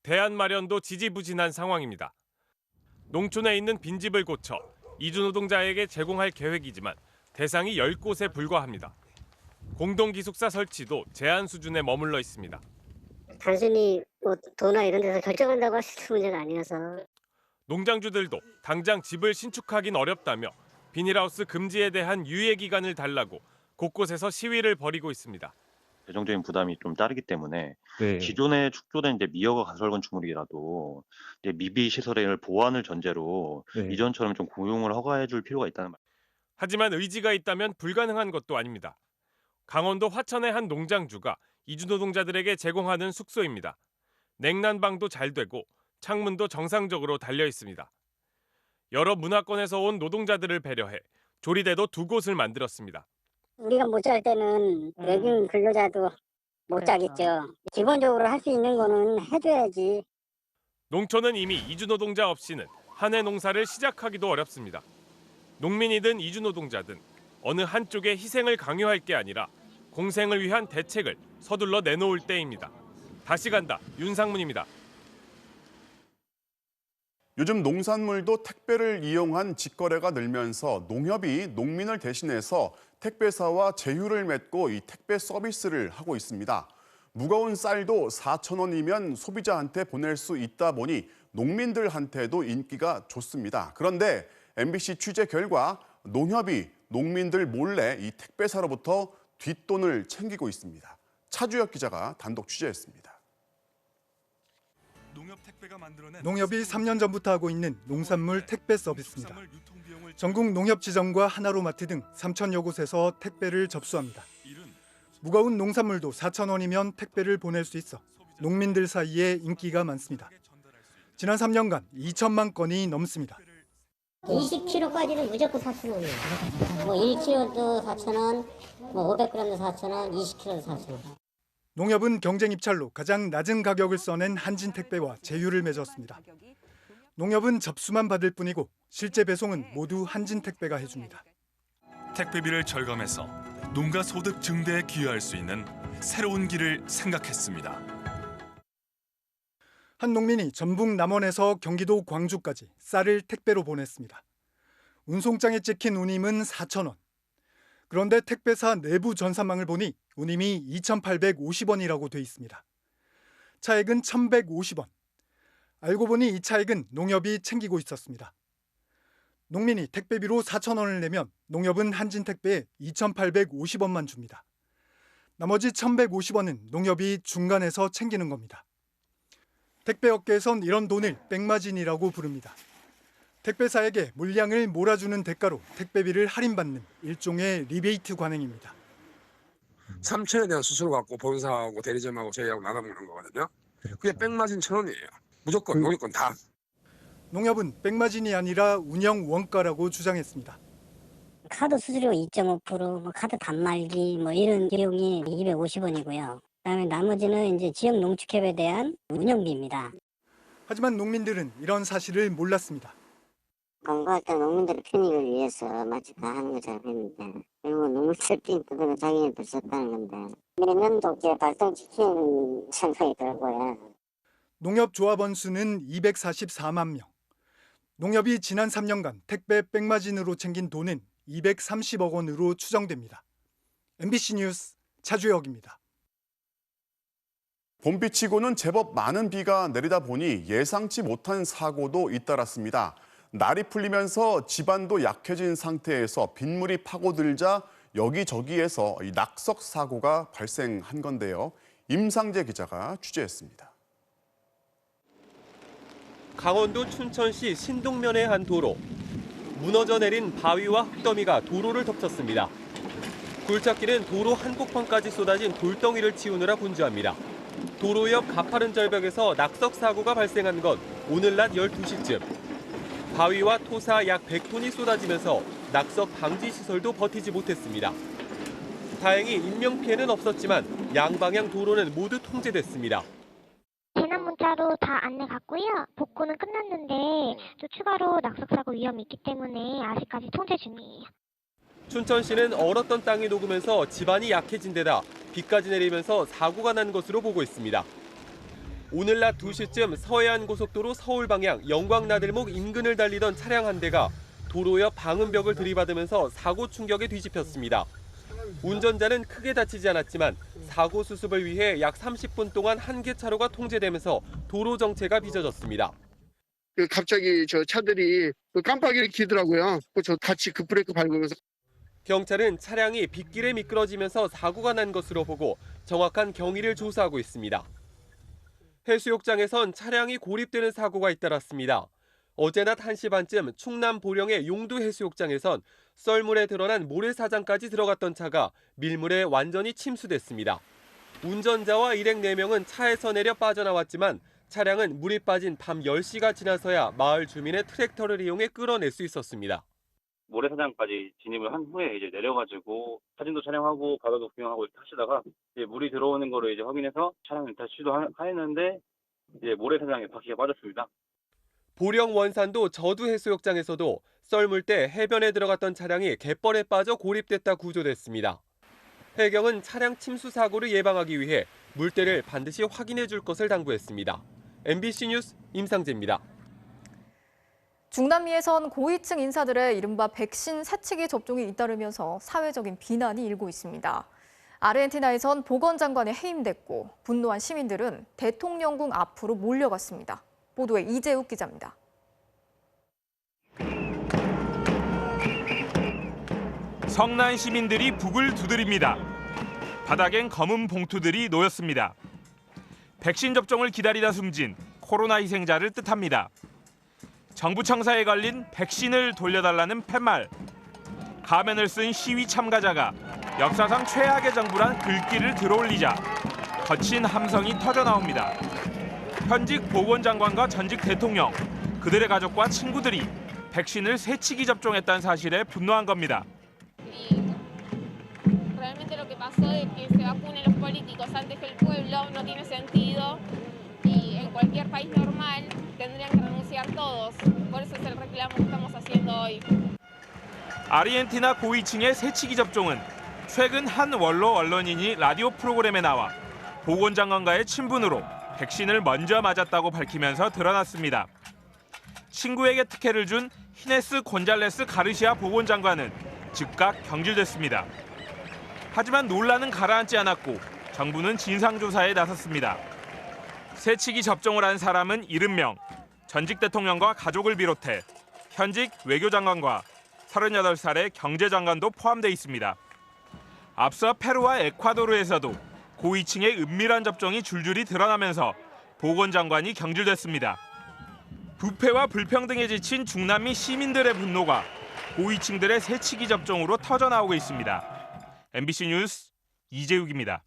대안 마련도 지지부진한 상황입니다. 농촌에 있는 빈집을 고쳐 이주 노동자에게 제공할 계획이지만 대상이 10곳에 불과합니다. 공동기숙사 설치도 제한 수준에 머물러 있습니다. 단순히 뭐 도나 이런 데서 결정한다고 할 수 있는 문제가 아니어서. 농장주들도 당장 집을 신축하긴 어렵다며 비닐하우스 금지에 대한 유예 기간을 달라고 곳곳에서 시위를 벌이고 있습니다. 재정적인 부담이 좀 따르기 때문에 기존에 축소된 이제 미허가 가설 건축물이라도 이제 미비 시설을 보완을 전제로 이전처럼 좀 고용을 허가해줄 필요가 있다는 말. 하지만 의지가 있다면 불가능한 것도 아닙니다. 강원도 화천의 한 농장주가 이주 노동자들에게 제공하는 숙소입니다. 냉난방도 잘 되고 창문도 정상적으로 달려 있습니다. 여러 문화권에서 온 노동자들을 배려해 조리대도 2곳을 만들었습니다. 우리가 못 잘 때는 외국인 근로자도 못 자겠죠. 기본적으로 할 수 있는 거는 해줘야지. 농촌은 이미 이주 노동자 없이는 한 해 농사를 시작하기도 어렵습니다. 농민이든 이주 노동자든 어느 한쪽의 희생을 강요할 게 아니라 공생을 위한 대책을 서둘러 내놓을 때입니다. 다시 간다, 윤상문입니다. 요즘 농산물도 택배를 이용한 직거래가 늘면서 농협이 농민을 대신해서 택배사와 제휴를 맺고 이 택배 서비스를 하고 있습니다. 무거운 쌀도 4,000원이면 소비자한테 보낼 수 있다 보니 농민들한테도 인기가 좋습니다. 그런데 MBC 취재 결과 농협이 농민들 몰래 이 택배사로부터 뒷돈을 챙기고 있습니다. 차주혁 기자가 단독 취재했습니다. 농협이 3년 전부터 하고 있는 농산물 택배 서비스입니다. 전국 농협지점과 하나로마트 등 3,000여 곳에서 택배를 접수합니다. 무거운 농산물도 4,000원이면 택배를 보낼 수 있어 농민들 사이에 인기가 많습니다. 지난 3년간 2천만 건이 넘습니다. 20kg까지는 무조건 4,000원이에요. 뭐 1kg도 4,000원, 뭐 500g도 4,000원, 20kg도 4,000원. 농협은 경쟁 입찰로 가장 낮은 가격을 써낸 한진택배와 제휴를 맺었습니다. 농협은 접수만 받을 뿐이고 실제 배송은 모두 한진택배가 해줍니다. 택배비를 절감해서 농가 소득 증대에 기여할 수 있는 새로운 길을 생각했습니다. 한 농민이 전북 남원에서 경기도 광주까지 쌀을 택배로 보냈습니다. 운송장에 찍힌 운임은 4,000원. 그런데 택배사 내부 전산망을 보니 운임이 2,850원이라고 돼 있습니다. 차액은 1,150원. 알고 보니 이 차액은 농협이 챙기고 있었습니다. 농민이 택배비로 4,000원을 내면 농협은 한진택배에 2,850원만 줍니다. 나머지 1,150원은 농협이 중간에서 챙기는 겁니다. 택배업계에선 이런 돈을 백마진이라고 부릅니다. 택배사에게 물량을 몰아주는 대가로 택배비를 할인받는 일종의 리베이트 관행입니다. 3천에 대한 수수료 갖고 본사하고 대리점하고 저희하고 나눠먹는 거거든요. 그게 백마진 1,000원이에요. 무조건 다. 농협은 백마진이 아니라 운영 원가라고 주장했습니다. 카드 수수료 2.5%, 뭐 카드 단말기 뭐 이런 비용이 250원이고요. 그다음에 나머지는 이제 지역 농축협에 대한 운영비입니다. 하지만 농민들은 이런 사실을 몰랐습니다. 광고할 때 농민들의 편익을 위해서 마치 다 하는 것처럼 했는데 결국 농민들 삥 뜯어서 자기네들 썼다는 건데 내면도께 발동시키는 생각이 들고요. 농협 조합원 수는 244만 명. 농협이 지난 3년간 택배 백마진으로 챙긴 돈은 230억 원으로 추정됩니다. MBC 뉴스 차주혁입니다. 봄비치고는 제법 많은 비가 내리다 보니 예상치 못한 사고도 잇따랐습니다. 날이 풀리면서 지반도 약해진 상태에서 빗물이 파고들자 여기저기에서 낙석 사고가 발생한 건데요. 임상재 기자가 취재했습니다. 강원도 춘천시 신동면의 한 도로. 무너져 내린 바위와 흙더미가 도로를 덮쳤습니다. 굴착기는 도로 한복판까지 쏟아진 돌덩이를 치우느라 분주합니다. 도로 옆 가파른 절벽에서 낙석 사고가 발생한 건 오늘 낮 12시쯤. 바위와 토사 약 100톤이 쏟아지면서 낙석 방지 시설도 버티지 못했습니다. 다행히 인명피해는 없었지만 양방향 도로는 모두 통제됐습니다. 재난 문자로 다 안내 갔고요. 복구는 끝났는데 또 추가로 낙석 사고 위험이 있기 때문에 아직까지 통제 중이에요. 춘천시는 얼었던 땅이 녹으면서 지반이 약해진 데다 비까지 내리면서 사고가 난 것으로 보고 있습니다. 오늘 낮 2시쯤 서해안 고속도로 서울 방향 영광나들목 인근을 달리던 차량 한 대가 도로 옆 방음벽을 들이받으면서 사고 충격에 뒤집혔습니다. 운전자는 크게 다치지 않았지만 사고 수습을 위해 약 30분 동안 한 개 차로가 통제되면서 도로 정체가 빚어졌습니다. 갑자기 저 차들이 깜빡이를 켜더라고요. 저 같이 급브레이크 밟으면서. 경찰은 차량이 빗길에 미끄러지면서 사고가 난 것으로 보고 정확한 경위를 조사하고 있습니다. 해수욕장에선 차량이 고립되는 사고가 잇따랐습니다. 어제 낮 1시 반쯤 충남 보령의 용두 해수욕장에선 썰물에 드러난 모래사장까지 들어갔던 차가 밀물에 완전히 침수됐습니다. 운전자와 일행 4명은 차에서 내려 빠져나왔지만 차량은 물이 빠진 밤 10시가 지나서야 마을 주민의 트랙터를 이용해 끌어낼 수 있었습니다. 모래사장까지 진입을 한 후에 이제 내려가지고 사진도 촬영하고 바다도 구경하고 이렇게 하시다가 이제 물이 들어오는 거를 이제 확인해서 차량을 다시 시도하였는데 이제 모래사장에 바퀴가 빠졌습니다. 보령 원산도 저두 해수욕장에서도 썰물 때 해변에 들어갔던 차량이 갯벌에 빠져 고립됐다 구조됐습니다. 해경은 차량 침수 사고를 예방하기 위해 물때를 반드시 확인해 줄 것을 당부했습니다. MBC 뉴스 임상재입니다. 중남미에선 고위층 인사들의 이른바 백신 새치기 접종이 잇따르면서 사회적인 비난이 일고 있습니다. 아르헨티나에선 보건장관이 해임됐고 분노한 시민들은 대통령궁 앞으로 몰려갔습니다. 보도에 이재욱 기자입니다. 성난 시민들이 북을 두드립니다. 바닥엔 검은 봉투들이 놓였습니다. 백신 접종을 기다리다 숨진 코로나 희생자를 뜻합니다. 정부 청사에 걸린 백신을 돌려달라는 팻말. 가면을 쓴 시위 참가자가 역사상 최악의 정부란 글귀를 들어올리자 거친 함성이 터져나옵니다. 현직 보건장관과 전직 대통령, 그들의 가족과 친구들이 백신을 새치기 접종했다는 사실에 분노한 겁니다. Realmente lo que pasó es que se vacunen los políticos antes que el pueblo no tiene sentido y en cualquier país normal tendrían que renunciar todos. Por eso es el reclamo que estamos haciendo hoy. 아르헨티나 고위층의 새치기 접종은 최근 한 원로 언론인이 라디오 프로그램에 나와 보건장관과의 친분으로 백신을 먼저 맞았다고 밝히면서 드러났습니다. 친구에게 특혜를 준 히네스 곤잘레스 가르시아 보건장관은 즉각 경질됐습니다. 하지만 논란은 가라앉지 않았고 정부는 진상조사에 나섰습니다. 새치기 접종을 한 사람은 70명, 전직 대통령과 가족을 비롯해 현직 외교장관과 38살의 경제장관도 포함돼 있습니다. 앞서 페루와 에콰도르에서도 고위층의 은밀한 접종이 줄줄이 드러나면서 보건장관이 경질됐습니다. 부패와 불평등에 지친 중남미 시민들의 분노가 고위층들의 새치기 접종으로 터져나오고 있습니다. MBC 뉴스 이재욱입니다.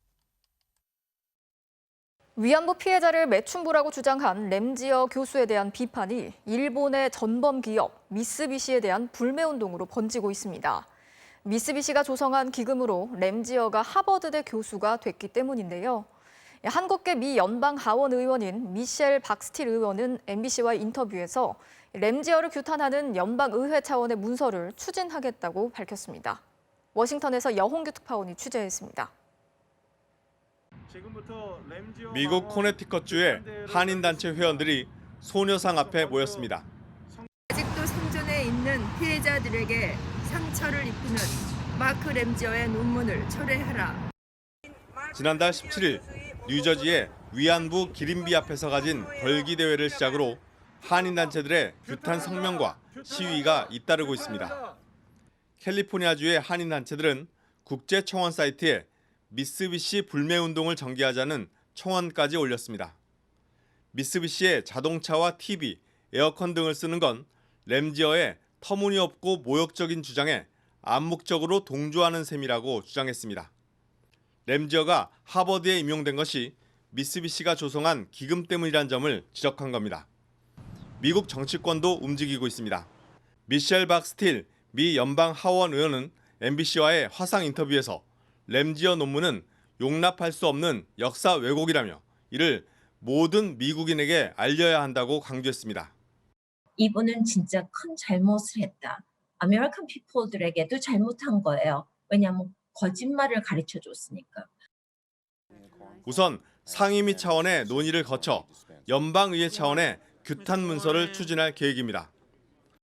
위안부 피해자를 매춘부라고 주장한 램지어 교수에 대한 비판이 일본의 전범 기업 미쓰비시에 대한 불매운동으로 번지고 있습니다. 미쓰비시가 조성한 기금으로 램지어가 하버드대 교수가 됐기 때문인데요. 한국계 미 연방 하원 의원인 미셸 박스틸 의원은 MBC와의 인터뷰에서 램지어를 규탄하는 연방의회 차원의 문서를 추진하겠다고 밝혔습니다. 워싱턴에서 여홍규 특파원이 취재했습니다. 미국 코네티컷주의 한인단체 회원들이 소녀상 앞에 모였습니다. 아직도 생존해 있는 피해자들에게 상처를 입히는 마크 램지어의 논문을 철회하라. 지난달 17일 뉴저지의 위안부 기린비 앞에서 가진 벌기 대회를 시작으로 한인단체들의 규탄 성명과 시위가 잇따르고 있습니다. 캘리포니아주의 한인단체들은 국제청원 사이트에 미쓰비시 불매운동을 전개하자는 청원까지 올렸습니다. 미쓰비시의 자동차와 TV, 에어컨 등을 쓰는 건 램지어의 터무니없고 모욕적인 주장에 암묵적으로 동조하는 셈이라고 주장했습니다. 램지어가 하버드에 임용된 것이 미쓰비시가 조성한 기금 때문이란 점을 지적한 겁니다. 미국 정치권도 움직이고 있습니다. 미셸 박스틸 미 연방 하원 의원은 MBC와의 화상 인터뷰에서 램지어 논문은 용납할 수 없는 역사 왜곡이라며 이를 모든 미국인에게 알려야 한다고 강조했습니다. 이분은 진짜 큰 잘못을 했다. 아메리칸 피플들에게도 잘못한 거예요. 왜냐하면 거짓말을 가르쳐 줬으니까. 우선 상임위 차원의 논의를 거쳐 연방의회 차원의 규탄 문서를 추진할 계획입니다.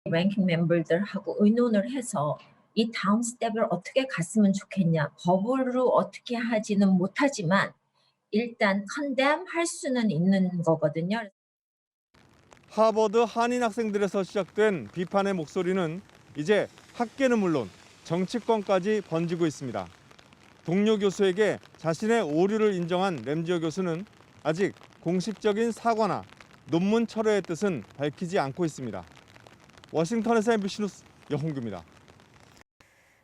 랭킹 멤버들하고 의논을 해서 이 다음 스텝을 어떻게 갔으면 좋겠냐. 법으로 어떻게 하지는 못하지만 일단 컨뎀 할 수는 있는 거거든요. 하버드 한인 학생들에서 시작된 비판의 목소리는 이제 학계는 물론 정치권까지 번지고 있습니다. 동료 교수에게 자신의 오류를 인정한 램지어 교수는 아직 공식적인 사과나 논문 철회의 뜻은 밝히지 않고 있습니다. 워싱턴에서 MBC 뉴스 여홍규입니다.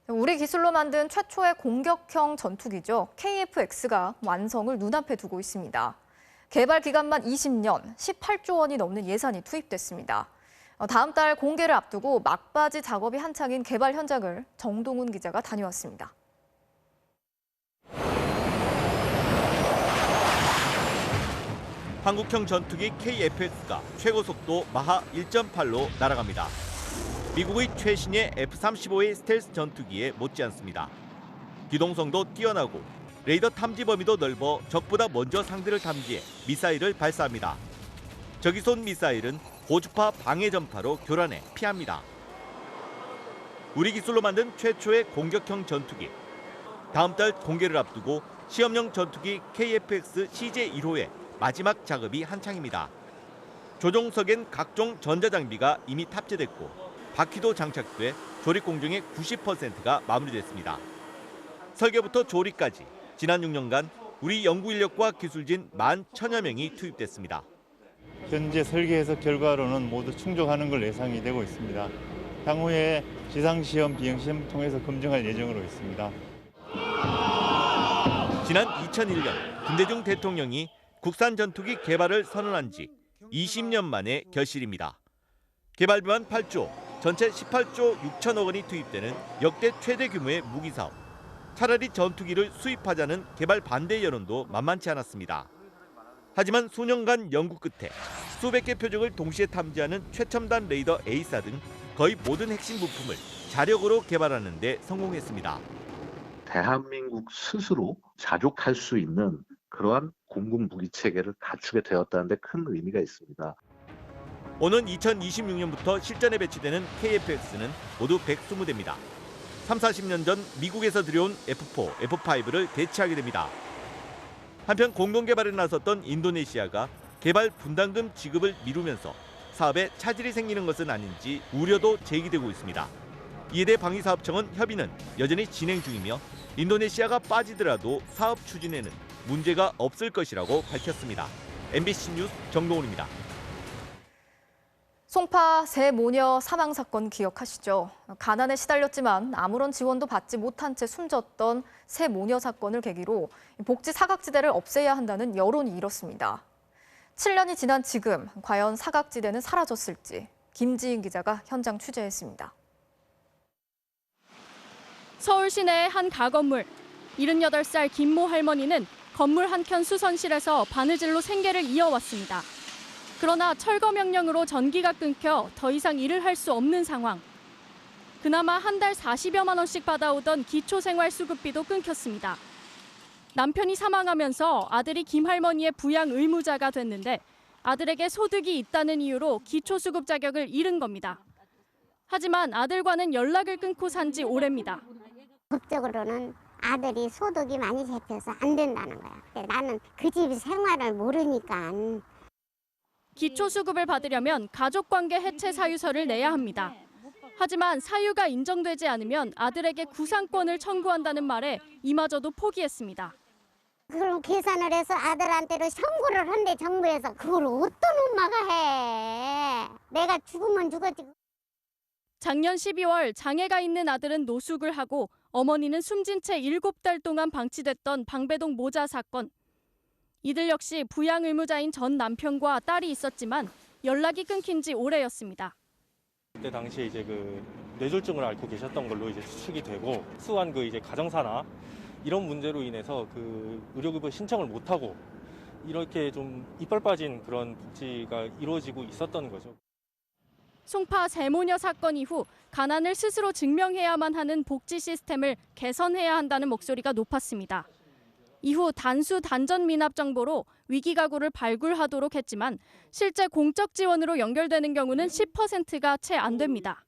우리 기술로 만든 최초의 공격형 전투기죠. KF-X가 완성을 눈앞에 두고 있습니다. 개발 기간만 20년, 18조 원이 넘는 예산이 투입됐습니다. 다음 달 공개를 앞두고 막바지 작업이 한창인 개발 현장을 정동훈 기자가 다녀왔습니다. 한국형 전투기 KF-X가 최고 속도 마하 1.8로 날아갑니다. 미국의 최신의 F-35의 스텔스 전투기에 못지않습니다. 기동성도 뛰어나고 레이더 탐지 범위도 넓어 적보다 먼저 상대를 탐지해 미사일을 발사합니다. 적이 쏜 미사일은 고주파 방해 전파로 교란해 피합니다. 우리 기술로 만든 최초의 공격형 전투기. 다음 달 공개를 앞두고 시험용 전투기 KF-X CJ1호의 마지막 작업이 한창입니다. 조종석엔 각종 전자장비가 이미 탑재됐고 바퀴도 장착돼 조립 공정의 90%가 마무리됐습니다. 설계부터 조립까지 지난 6년간 우리 연구 인력과 기술진 11,000여 명이 투입됐습니다. 현재 설계해석 결과로는 모두 충족하는 걸 예상이 되고 있습니다. 향후에 지상시험, 비행시험 통해서 검증할 예정으로 있습니다. 지난 2001년 김대중 대통령이 국산 전투기 개발을 선언한 지 20년 만의 결실입니다. 개발비만 8조, 전체 18조 6천억 원이 투입되는 역대 최대 규모의 무기 사업. 차라리 전투기를 수입하자는 개발 반대 여론도 만만치 않았습니다. 하지만 수년간 연구 끝에 수백 개 표적을 동시에 탐지하는 최첨단 레이더 A사 등 거의 모든 핵심 부품을 자력으로 개발하는 데 성공했습니다. 대한민국 스스로 자족할 수 있는 그러한 공군 무기 체계를 갖추게 되었다는 데 큰 의미가 있습니다. 오는 2026년부터 실전에 배치되는 KF-X는 모두 120대입니다. 30-40년 전 미국에서 들여온 F4, F5를 대체하게 됩니다. 한편 공동 개발에 나섰던 인도네시아가 개발 분담금 지급을 미루면서 사업에 차질이 생기는 것은 아닌지 우려도 제기되고 있습니다. 이에 대해 방위사업청은 협의는 여전히 진행 중이며 인도네시아가 빠지더라도 사업 추진에는 문제가 없을 것이라고 밝혔습니다. MBC 뉴스 정동훈입니다. 송파 세 모녀 사망 사건 기억하시죠? 가난에 시달렸지만 아무런 지원도 받지 못한 채 숨졌던 세 모녀 사건을 계기로 복지 사각지대를 없애야 한다는 여론이 일었습니다. 7년이 지난 지금 과연 사각지대는 사라졌을지 김지인 기자가 현장 취재했습니다. 서울 시내의 한 가건물. 78살 김모 할머니는 건물 한켠 수선실에서 바느질로 생계를 이어왔습니다. 그러나 철거 명령으로 전기가 끊겨 더 이상 일을 할 수 없는 상황. 그나마 한 달 40여만 원씩 받아오던 기초생활수급비도 끊겼습니다. 남편이 사망하면서 아들이 김 할머니의 부양 의무자가 됐는데 아들에게 소득이 있다는 이유로 기초수급 자격을 잃은 겁니다. 하지만 아들과는 연락을 끊고 산 지 오래입니다. 법적으로는 아들이 소득이 많이 잡혀서 안 된다는 거야. 나는 그 집 생활을 모르니까. 기초수급을 받으려면 가족관계 해체 사유서를 내야 합니다. 하지만 사유가 인정되지 않으면 아들에게 구상권을 청구한다는 말에 이마저도 포기했습니다. 그럼 계산을 해서 아들한테로 청구를 한대 정부에서. 그걸 어떤 엄마가 해. 내가 죽으면 죽었지. 작년 12월 장애가 있는 아들은 노숙을 하고 어머니는 숨진 채 7달 동안 방치됐던 방배동 모자 사건. 이들 역시 부양 의무자인 전 남편과 딸이 있었지만 연락이 끊긴 지 오래였습니다. 그때 당시에 이제 그 뇌졸중을 앓고 계셨던 걸로 이제 추측이 되고 수한 그 이제 가정사나 이런 문제로 인해서 그 의료급여 신청을 못 하고 이렇게 좀 이빨 빠진 그런 복지가 이루어지고 있었던 거죠. 송파 세모녀 사건 이후 가난을 스스로 증명해야만 하는 복지 시스템을 개선해야 한다는 목소리가 높았습니다. 이후 단수 단전 미납 정보로 위기 가구를 발굴하도록 했지만 실제 공적 지원으로 연결되는 경우는 10%가 채 안 됩니다.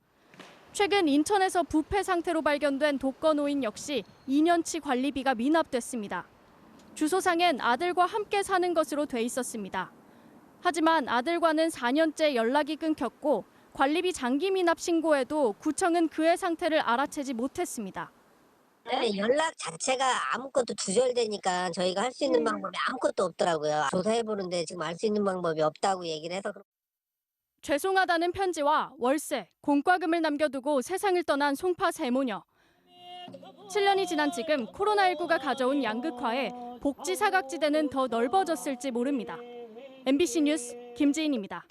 최근 인천에서 부패 상태로 발견된 독거노인 역시 2년치 관리비가 미납됐습니다. 주소상엔 아들과 함께 사는 것으로 돼 있었습니다. 하지만 아들과는 4년째 연락이 끊겼고 관리비 장기 미납 신고에도 구청은 그의 상태를 알아채지 못했습니다. 네, 연락 자체가 아무것도 두절되니까 저희가 할 수 있는 방법이 아무것도 없더라고요. 조사해보는데 지금 알 수 있는 방법이 없다고 얘기를 해서. 죄송하다는 편지와 월세, 공과금을 남겨두고 세상을 떠난 송파 세모녀. 7년이 지난 지금 코로나19가 가져온 양극화에 복지 사각지대는 더 넓어졌을지 모릅니다. MBC 뉴스 김지인입니다.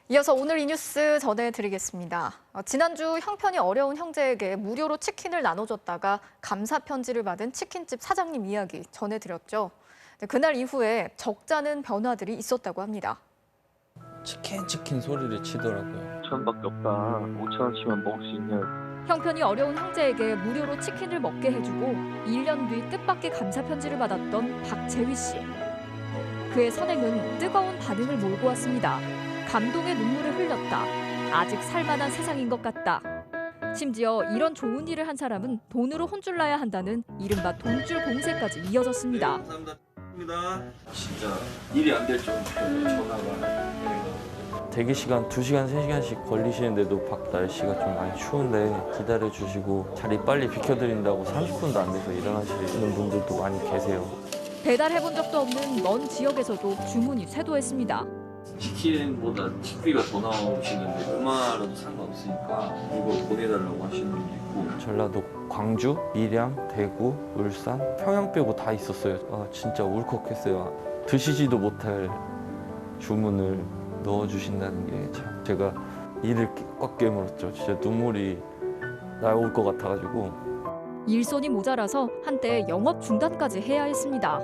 이어서 오늘 이 뉴스 전해드리겠습니다. 지난주 형편이 어려운 형제에게 무료로 치킨을 나눠줬다가 감사 편지를 받은 치킨집 사장님 이야기 전해드렸죠. 그날 이후에 적잖은 변화들이 있었다고 합니다. 치킨 소리를 치더라고요. 5,000원밖에 없다. 5,000원치만 먹을 수 있냐. 형편이 어려운 형제에게 무료로 치킨을 먹게 해주고 1년 뒤 뜻밖의 감사 편지를 받았던 박재휘 씨. 그의 선행은 뜨거운 반응을 몰고 왔습니다. 감동의 눈물을 흘렸다. 아직 살만한 세상인 것 같다. 심지어 이런 좋은 일을 한 사람은 돈으로 혼쭐나야 한다는 이른바 돈줄 공세까지 이어졌습니다. 감사합니다. 진짜 일이 안 될 정도로 전화가 대기 시간 2시간, 3시간씩 걸리시는데도 밖 날씨가 좀 많이 추운데 기다려주시고 자리 빨리 비켜드린다고 30분도 안 돼서 일어나시는 분들도 많이 계세요. 배달해본 적도 없는 먼 지역에서도 주문이 쇄도했습니다. 치킨보다 식비가 더 나오시는데 얼마라도 상관없으니까 이거 보내달라고 하시는 분도 있고. 전라도 광주, 밀양, 대구, 울산, 평양 빼고 다 있었어요. 진짜 울컥했어요. 드시지도 못할 주문을 넣어주신다는 게 참 제가 이를 꽉 깨물었죠. 진짜 눈물이 나올 것 같아가지고. 일손이 모자라서 한때 영업 중단까지 해야 했습니다.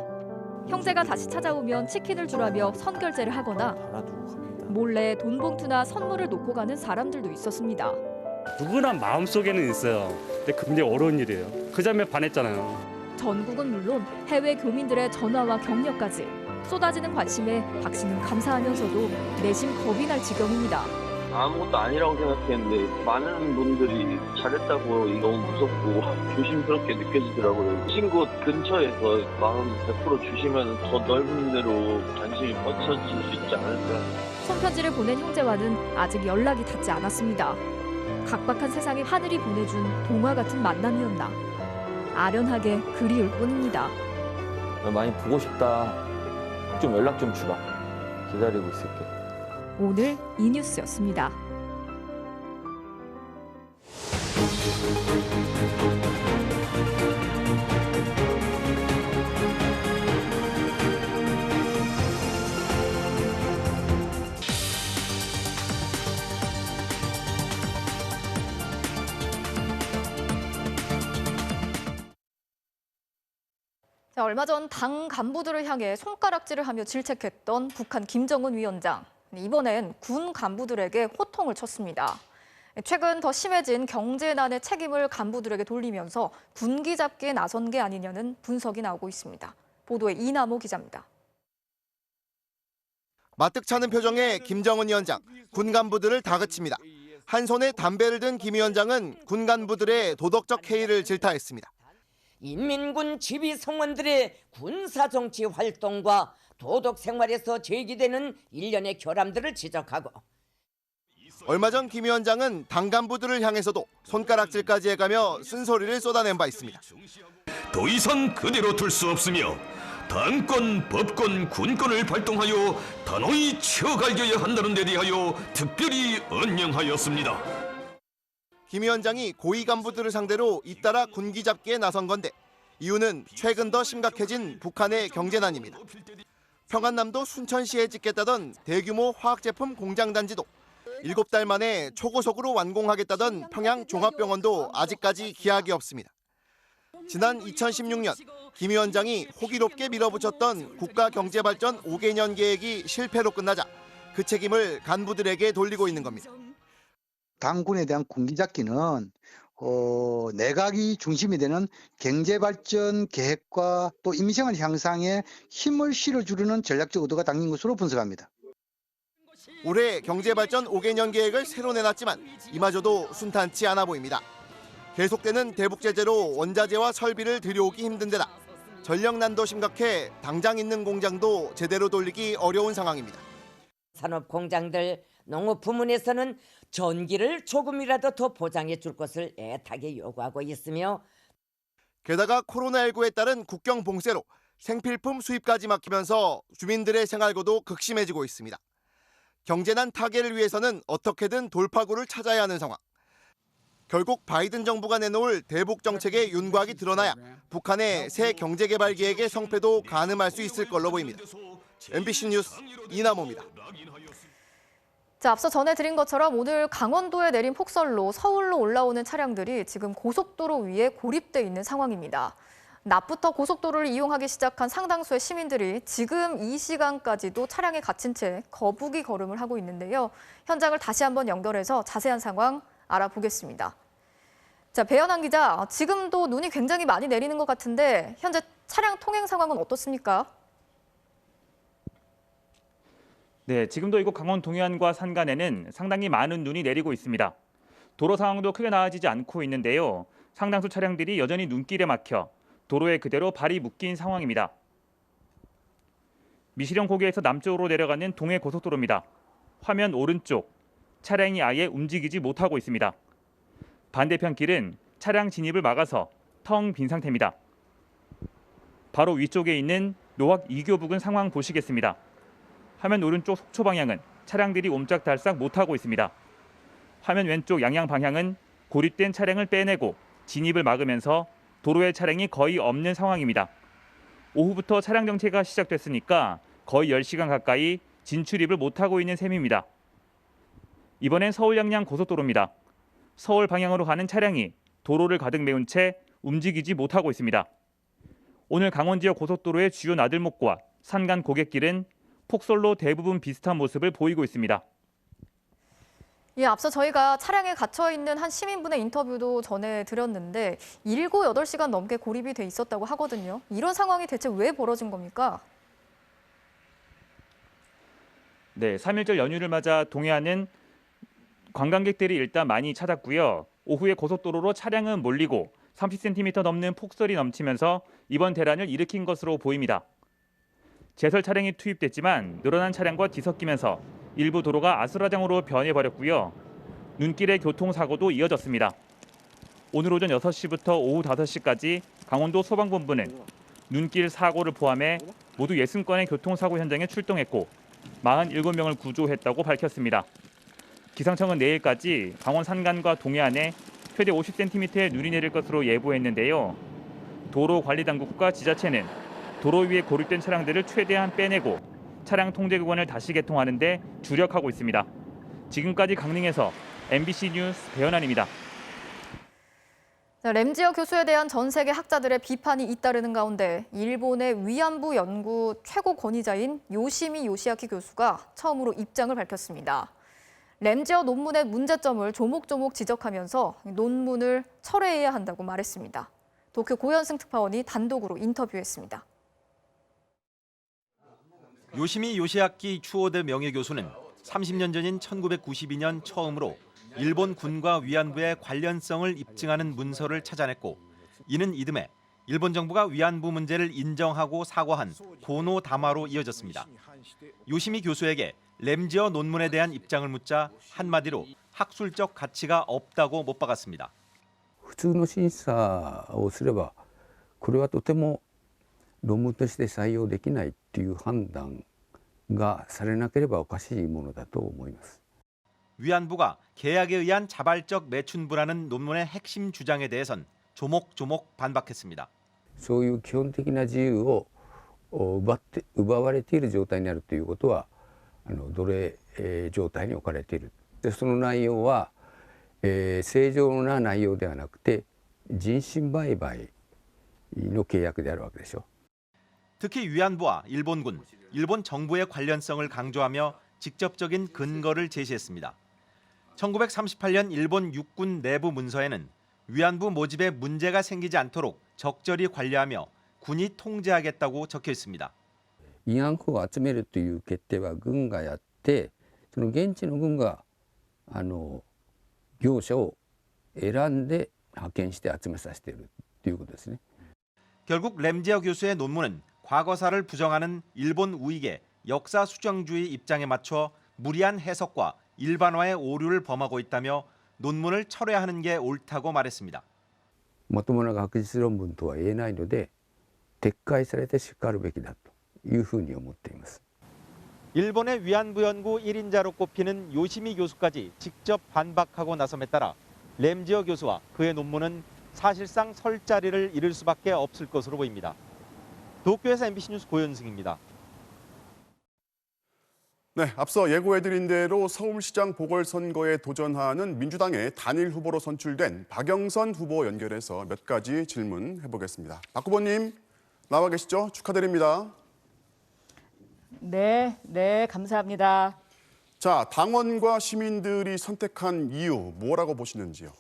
형제가 다시 찾아오면 치킨을 주라며 선결제를 하거나 몰래 돈 봉투나 선물을 놓고 가는 사람들도 있었습니다. 누구나 마음속에는 있어요. 근데 굉장히 어려운 일이에요. 그 점에 반했잖아요. 전국은 물론 해외 교민들의 전화와 격려까지 쏟아지는 관심에 박 씨는 감사하면서도 내심 겁이 날 지경입니다. 아무것도 아니라고 생각했는데 많은 분들이 잘했다고 너무 무섭고 조심스럽게 느껴지더라고요. 친구 근처에서 마음 100% 주시면 더 넓은 데로 관심이 뻗쳐질 수 있지 않을까. 손편지를 보낸 형제와는 아직 연락이 닿지 않았습니다. 각박한 세상에 하늘이 보내준 동화 같은 만남이었나. 아련하게 그리울 뿐입니다. 많이 보고 싶다. 좀 연락 좀 주라. 기다리고 있을게. 오늘 이 뉴스였습니다. 얼마 전 당 간부들을 향해 손가락질을 하며 질책했던 북한 김정은 위원장. 이번엔 군 간부들에게 호통을 쳤습니다. 최근 더 심해진 경제난의 책임을 간부들에게 돌리면서 군기 잡기에 나선 게 아니냐는 분석이 나오고 있습니다. 보도에 이남호 기자입니다. 마뜩찮은 표정의 김정은 위원장, 군 간부들을 다그칩니다. 한 손에 담배를 든 김 위원장은 군 간부들의 도덕적 해이를 질타했습니다. 인민군 지휘성원들의 군사정치 활동과 도덕 생활에서 제기되는 일련의 결함들을 지적하고 얼마 전 김 위원장은 당 간부들을 향해서도 손가락질까지 해가며 쓴소리를 쏟아낸 바 있습니다. 더 이상 그대로 둘 수 없으며 당권, 법권, 군권을 발동하여 단호히 쳐갈겨야 한다는 데 대하여 특별히 언명하였습니다. 김 위원장이 고위 간부들을 상대로 잇따라 군기 잡기에 나선 건데 이유는 최근 더 심각해진 북한의 경제난입니다. 평안남도 순천시에 짓겠다던 대규모 화학제품 공장단지도 7달 만에 초고속으로 완공하겠다던 평양 종합병원도 아직까지 기약이 없습니다. 지난 2016년 김 위원장이 호기롭게 밀어붙였던 국가경제발전 5개년 계획이 실패로 끝나자 그 책임을 간부들에게 돌리고 있는 겁니다. 당군에 대한 군기잡기는 내각이 중심이 되는 경제발전 계획과 또 임시생활 향상에 힘을 실어주려는 전략적 의도가 담긴 것으로 분석합니다. 올해 경제발전 5개년 계획을 새로 내놨지만 이마저도 순탄치 않아 보입니다. 계속되는 대북 제재로 원자재와 설비를 들여오기 힘든 데다 전력난도 심각해 당장 있는 공장도 제대로 돌리기 어려운 상황입니다. 산업공장들, 농업 부문에서는 전기를 조금이라도 더 보장해 줄 것을 애타게 요구하고 있으며 게다가 코로나19에 따른 국경 봉쇄로 생필품 수입까지 막히면서 주민들의 생활고도 극심해지고 있습니다. 경제난 타개를 위해서는 어떻게든 돌파구를 찾아야 하는 상황. 결국 바이든 정부가 내놓을 대북 정책의 윤곽이 드러나야 북한의 새 경제개발 계획의 성패도 가늠할 수 있을 걸로 보입니다. MBC 뉴스 이남호입니다. 자, 앞서 전해드린 것처럼 오늘 강원도에 내린 폭설로 서울로 올라오는 차량들이 지금 고속도로 위에 고립돼 있는 상황입니다. 낮부터 고속도로를 이용하기 시작한 상당수의 시민들이 지금 이 시간까지도 차량에 갇힌 채 거북이 걸음을 하고 있는데요. 현장을 다시 한번 연결해서 자세한 상황 알아보겠습니다. 자, 배현환 기자, 지금도 눈이 굉장히 많이 내리는 것 같은데 현재 차량 통행 상황은 어떻습니까? 네, 지금도 이곳 강원 동해안과 산간에는 상당히 많은 눈이 내리고 있습니다. 도로 상황도 크게 나아지지 않고 있는데요. 상당수 차량들이 여전히 눈길에 막혀 도로에 그대로 발이 묶인 상황입니다. 미시령 고개에서 남쪽으로 내려가는 동해 고속도로입니다. 화면 오른쪽, 차량이 아예 움직이지 못하고 있습니다. 반대편 길은 차량 진입을 막아서 텅 빈 상태입니다. 바로 위쪽에 있는 노악 2교 부근 상황 보시겠습니다. 화면 오른쪽 속초 방향은 차량들이 옴짝달싹 못하고 있습니다. 화면 왼쪽 양양 방향은 고립된 차량을 빼내고 진입을 막으면서 도로에 차량이 거의 없는 상황입니다. 오후부터 차량 정체가 시작됐으니까 거의 10시간 가까이 진출입을 못하고 있는 셈입니다. 이번엔 서울 양양 고속도로입니다. 서울 방향으로 가는 차량이 도로를 가득 메운 채 움직이지 못하고 있습니다. 오늘 강원 지역 고속도로의 주요 나들목과 산간 고갯길은 폭설로 대부분 비슷한 모습을 보이고 있습니다. 예, 앞서 저희가 차량에 갇혀 있는 한 시민분의 인터뷰도 전해드렸는데 7, 8시간 넘게 고립이 돼 있었다고 하거든요. 이런 상황이 대체 왜 벌어진 겁니까? 네, 3.1절 연휴를 맞아 동해안은 관광객들이 일단 많이 찾았고요. 오후에 고속도로로 차량은 몰리고 30cm 넘는 폭설이 넘치면서 이번 대란을 일으킨 것으로 보입니다. 제설 차량이 투입됐지만 늘어난 차량과 뒤섞이면서 일부 도로가 아수라장으로 변해버렸고요. 눈길의 교통사고도 이어졌습니다. 오늘 오전 6시부터 오후 5시까지 강원도 소방본부는 눈길 사고를 포함해 모두 60건의 교통사고 현장에 출동했고 47명을 구조했다고 밝혔습니다. 기상청은 내일까지 강원 산간과 동해안에 최대 50cm의 눈이 내릴 것으로 예보했는데요. 도로관리당국과 지자체는 도로 위에 고립된 차량들을 최대한 빼내고 차량 통제 구간을 다시 개통하는 데 주력하고 있습니다. 지금까지 강릉에서 MBC 뉴스 배현환입니다. 램지어 교수에 대한 전 세계 학자들의 비판이 잇따르는 가운데 일본의 위안부 연구 최고 권위자인 요시미 요시아키 교수가 처음으로 입장을 밝혔습니다. 램지어 논문의 문제점을 조목조목 지적하면서 논문을 철회해야 한다고 말했습니다. 도쿄 고현승 특파원이 단독으로 인터뷰했습니다. 요시미 요시아키 추오데 명예교수는 30년 전인 1992년 처음으로 일본 군과 위안부의 관련성을 입증하는 문서를 찾아냈고 이는 이듬해 일본 정부가 위안부 문제를 인정하고 사과한 고노 담화로 이어졌습니다. 요시미 교수에게 램지어 논문에 대한 입장을 묻자 한마디로 학술적 가치가 없다고 못 박았습니다. 普通の審査をすればこれはとても論文として採用できないっていう判断がされなければおかしいものだと思います。 위안부가 계약에 의한 자발적 매춘부라는 논문의 핵심 주장에 대해선 조목조목 반박했습니다. そういう基本的な自由を奪われている状態にあるということは奴隷状態に置かれている。でその内容は、正常な内容ではなくて人身売買の契約であるわけでしょ。 특히 위안부와 일본군, 일본 정부의 관련성을 강조하며 직접적인 근거를 제시했습니다. 1938년 일본 육군 내부 문서에는 위안부 모집에 문제가 생기지 않도록 적절히 관리하며 군이 통제하겠다고 적혀 있습니다. 慰安婦を集めるという決定は軍がやって、その現地の軍が業者を選んで派遣して集めさせているということですね. 결국 램지어 교수의 논문은 과거사를 부정하는 일본 우익의 역사 수정주의 입장에 맞춰 무리한 해석과 일반화의 오류를 범하고 있다며 논문을 철회하는 게 옳다고 말했습니다. まともな学術論文とは言えないので撤回されてしかるべきだというふうに思っています. 일본의 위안부 연구 1인자로 꼽히는 요시미 교수까지 직접 반박하고 나섬에 따라 램지어 교수와 그의 논문은 사실상 설 자리를 잃을 수밖에 없을 것으로 보입니다. 도쿄에서 MBC 뉴스 고현승입니다. 네, 앞서 예고해드린 대로 서울시장 보궐선거에 도전하는 민주당의 단일 후보로 선출된 박영선 후보 연결해서 몇 가지 질문해보겠습니다. 박 후보님 나와 계시죠? 축하드립니다. 네, 감사합니다. 자, 당원과 시민들이 선택한 이유 뭐라고 보시는지요?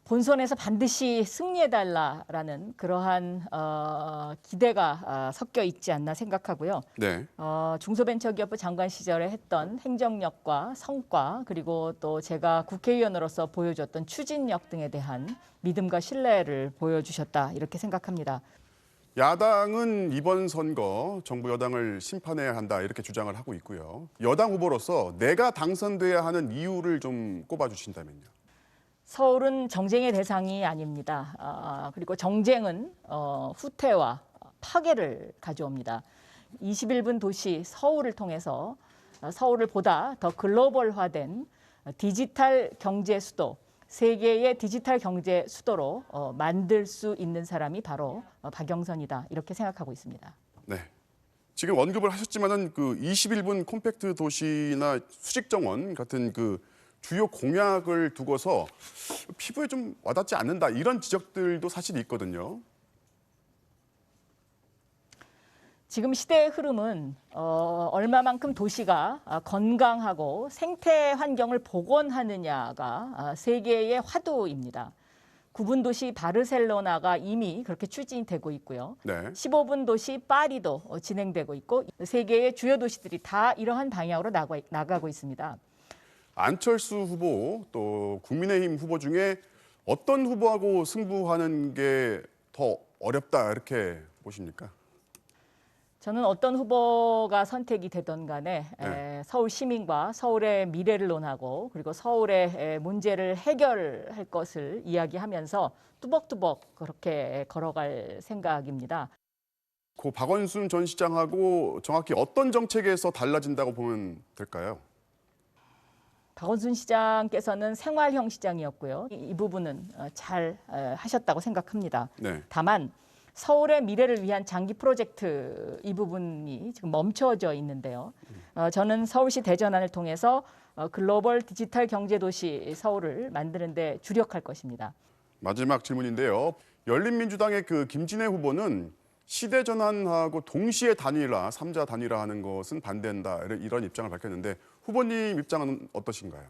본선에서 반드시 승리해달라라는 그러한 기대가 섞여 있지 않나 생각하고요. 네. 중소벤처기업부 장관 시절에 했던 행정력과 성과 그리고 또 제가 국회의원으로서 보여줬던 추진력 등에 대한 믿음과 신뢰를 보여주셨다 이렇게 생각합니다. 야당은 이번 선거 정부 여당을 심판해야 한다 이렇게 주장을 하고 있고요. 여당 후보로서 내가 당선돼야 하는 이유를 좀 꼽아주신다면요. 서울은 정쟁의 대상이 아닙니다. 그리고 정쟁은 후퇴와 파괴를 가져옵니다. 21분 도시 서울을 통해서 서울을 보다 더 글로벌화된 디지털 경제 수도, 세계의 디지털 경제 수도로 만들 수 있는 사람이 바로 박영선이다 이렇게 생각하고 있습니다. 네. 지금 언급을 하셨지만은 그 21분 콤팩트 도시나 수직정원 같은 그 주요 공약을 두고서 피부에 좀 와닿지 않는다 이런 지적들도 사실 있거든요. 지금 시대의 흐름은 얼마만큼 도시가 건강하고 생태 환경을 복원하느냐가 세계의 화두입니다. 9분 도시 바르셀로나가 이미 그렇게 추진이 되고 있고요. 네. 15분 도시 파리도 진행되고 있고 세계의 주요 도시들이 다 이러한 방향으로 나가고 있습니다. 안철수 후보 또 국민의힘 후보 중에 어떤 후보하고 승부하는 게 더 어렵다 이렇게 보십니까? 저는 어떤 후보가 선택이 되던 간에 서울 시민과 서울의 미래를 논하고 그리고 서울의 문제를 해결할 것을 이야기하면서 뚜벅뚜벅 그렇게 걸어갈 생각입니다. 그 박원순 전 시장하고 정확히 어떤 정책에서 달라진다고 보면 될까요? 박원순 시장께서는 생활형 시장이었고요. 이 부분은 잘 하셨다고 생각합니다. 네. 다만 서울의 미래를 위한 장기 프로젝트 이 부분이 지금 멈춰져 있는데요. 저는 서울시 대전안을 통해서 글로벌 디지털 경제도시 서울을 만드는 데 주력할 것입니다. 마지막 질문인데요. 열린민주당의 그 김진애 후보는 시대 전환하고 동시에 단일화, 3자 단일화하는 것은 반대한다 이런 입장을 밝혔는데 후보님 입장은 어떠신가요?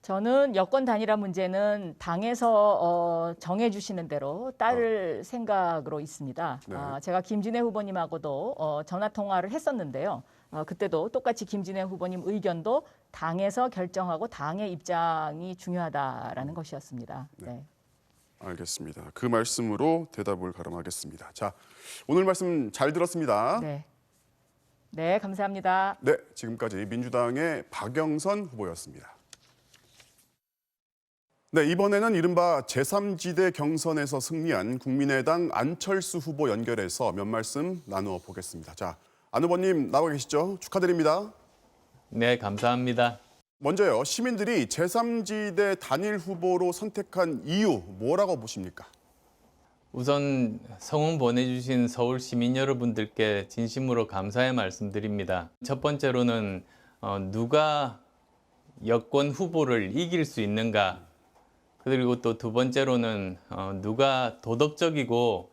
저는 여권 단일화 문제는 당에서 정해주시는 대로 따를 생각으로 있습니다. 네. 제가 김진애 후보님하고도 전화 통화를 했었는데요. 그때도 똑같이 김진애 후보님 의견도 당에서 결정하고 당의 입장이 중요하다라는 것이었습니다. 네. 알겠습니다. 그 말씀으로 대답을 가름하겠습니다. 자, 오늘 말씀 잘 들었습니다. 네. 네, 감사합니다. 네, 지금까지 민주당의 박영선 후보였습니다. 네, 이번에는 이른바 제3지대 경선에서 승리한 국민의당 안철수 후보 연결해서 몇 말씀 나누어 보겠습니다. 자, 안 후보님 나와 계시죠? 축하드립니다. 네, 감사합니다. 먼저요, 시민들이 제3지대 단일 후보로 선택한 이유 뭐라고 보십니까? 우선 성원 보내주신 서울 시민 여러분들께 진심으로 감사의 말씀드립니다. 첫 번째로는 누가 여권 후보를 이길 수 있는가, 그리고 또 두 번째로는 누가 도덕적이고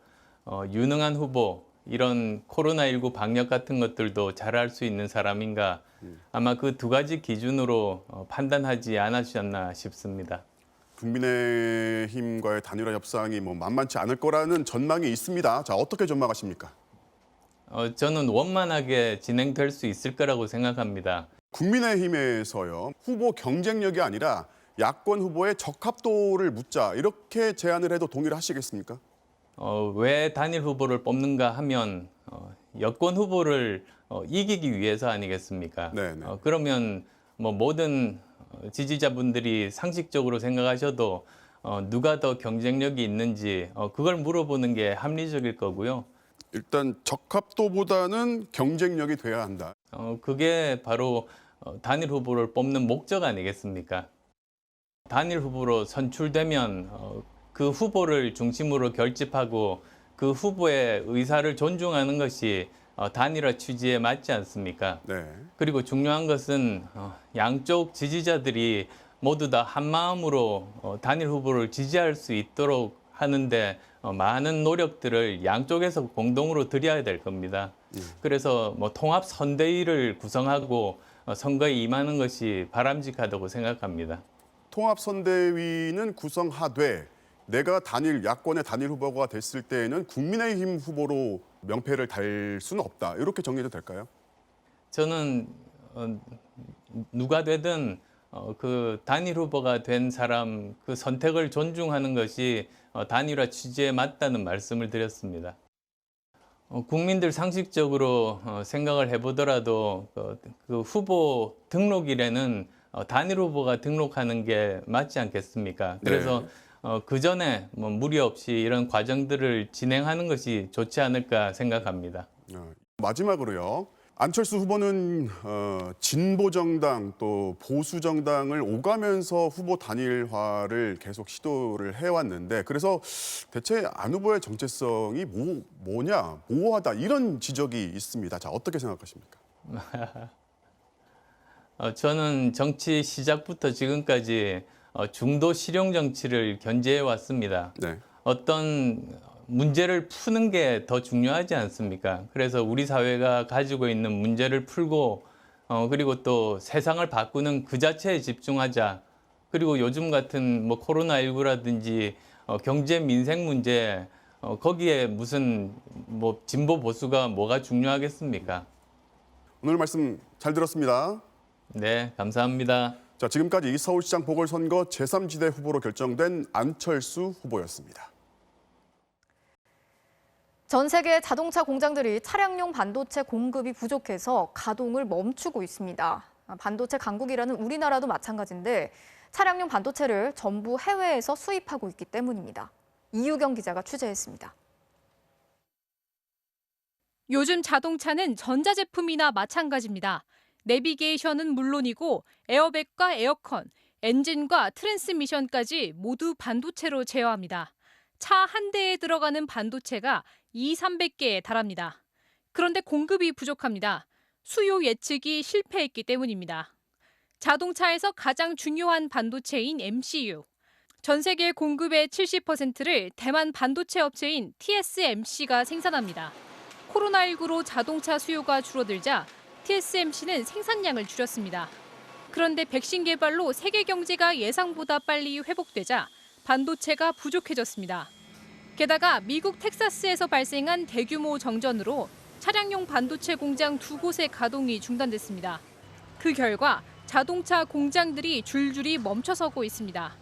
유능한 후보, 이런 코로나19 방역 같은 것들도 잘할 수 있는 사람인가, 아마 그 두 가지 기준으로 판단하지 않으셨나 싶습니다. 국민의힘과의 단일화 협상이 만만치 않을 거라는 전망이 있습니다. 자, 어떻게 전망하십니까? 저는 원만하게 진행될 수 있을 거라고 생각합니다. 국민의힘에서요, 후보 경쟁력이 아니라 야권 후보의 적합도를 묻자 이렇게 제안을 해도 동의를 하시겠습니까? 왜 단일 후보를 뽑는가 하면 여권 후보를 이기기 위해서 아니겠습니까? 그러면 모든 지지자분들이 상식적으로 생각하셔도 누가 더 경쟁력이 있는지 그걸 물어보는 게 합리적일 거고요. 일단 적합도보다는 경쟁력이 돼야 한다. 그게 바로 단일 후보를 뽑는 목적 아니겠습니까? 단일 후보로 선출되면 그 후보를 중심으로 결집하고 그 후보의 의사를 존중하는 것이 단일화 취지에 맞지 않습니까? 네. 그리고 중요한 것은 양쪽 지지자들이 모두 다 한마음으로 단일 후보를 지지할 수 있도록 하는데 많은 노력들을 양쪽에서 공동으로 들여야 될 겁니다. 그래서 통합 선대위를 구성하고 선거에 임하는 것이 바람직하다고 생각합니다. 통합 선대위는 구성하되 내가 야권의 단일 후보가 됐을 때에는 국민의힘 후보로 명패를 달 수는 없다. 이렇게 정리해도 될까요? 저는 누가 되든 그 단일 후보가 된 사람 그 선택을 존중하는 것이 단일화 취지에 맞다는 말씀을 드렸습니다. 국민들 상식적으로 생각을 해보더라도 그 후보 등록일에는 단일 후보가 등록하는 게 맞지 않겠습니까? 그래서 그 전에 무리 없이 이런 과정들을 진행하는 것이 좋지 않을까 생각합니다. 마지막으로요. 안철수 후보는 진보정당 또 보수정당을 오가면서 후보 단일화를 계속 시도를 해왔는데 그래서 대체 안 후보의 정체성이 뭐냐, 모호하다 이런 지적이 있습니다. 자, 어떻게 생각하십니까? 저는 정치 시작부터 지금까지 중도 실용 정치를 견지해 왔습니다. 네. 어떤 문제를 푸는 게 더 중요하지 않습니까? 그래서 우리 사회가 가지고 있는 문제를 풀고 그리고 또 세상을 바꾸는 그 자체에 집중하자. 그리고 요즘 같은 뭐 코로나19라든지 경제 민생 문제 거기에 무슨 뭐 진보 보수가 뭐가 중요하겠습니까? 오늘 말씀 잘 들었습니다. 네, 감사합니다. 자, 지금까지 서울시장 보궐선거 제3지대 후보로 결정된 안철수 후보였습니다. 전 세계 자동차 공장들이 차량용 반도체 공급이 부족해서 가동을 멈추고 있습니다. 반도체 강국이라는 우리나라도 마찬가지인데 차량용 반도체를 전부 해외에서 수입하고 있기 때문입니다. 이유경 기자가 취재했습니다. 요즘 자동차는 전자제품이나 마찬가지입니다. 내비게이션은 물론이고 에어백과 에어컨, 엔진과 트랜스미션까지 모두 반도체로 제어합니다. 차 한 대에 들어가는 반도체가 200~300개에 달합니다. 그런데 공급이 부족합니다. 수요 예측이 실패했기 때문입니다. 자동차에서 가장 중요한 반도체인 MCU. 전 세계 공급의 70%를 대만 반도체 업체인 TSMC가 생산합니다. 코로나19로 자동차 수요가 줄어들자 TSMC는 생산량을 줄였습니다. 그런데 백신 개발로 세계 경제가 예상보다 빨리 회복되자 반도체가 부족해졌습니다. 게다가 미국 텍사스에서 발생한 대규모 정전으로 차량용 반도체 공장 2곳의 가동이 중단됐습니다. 그 결과 자동차 공장들이 줄줄이 멈춰서고 있습니다.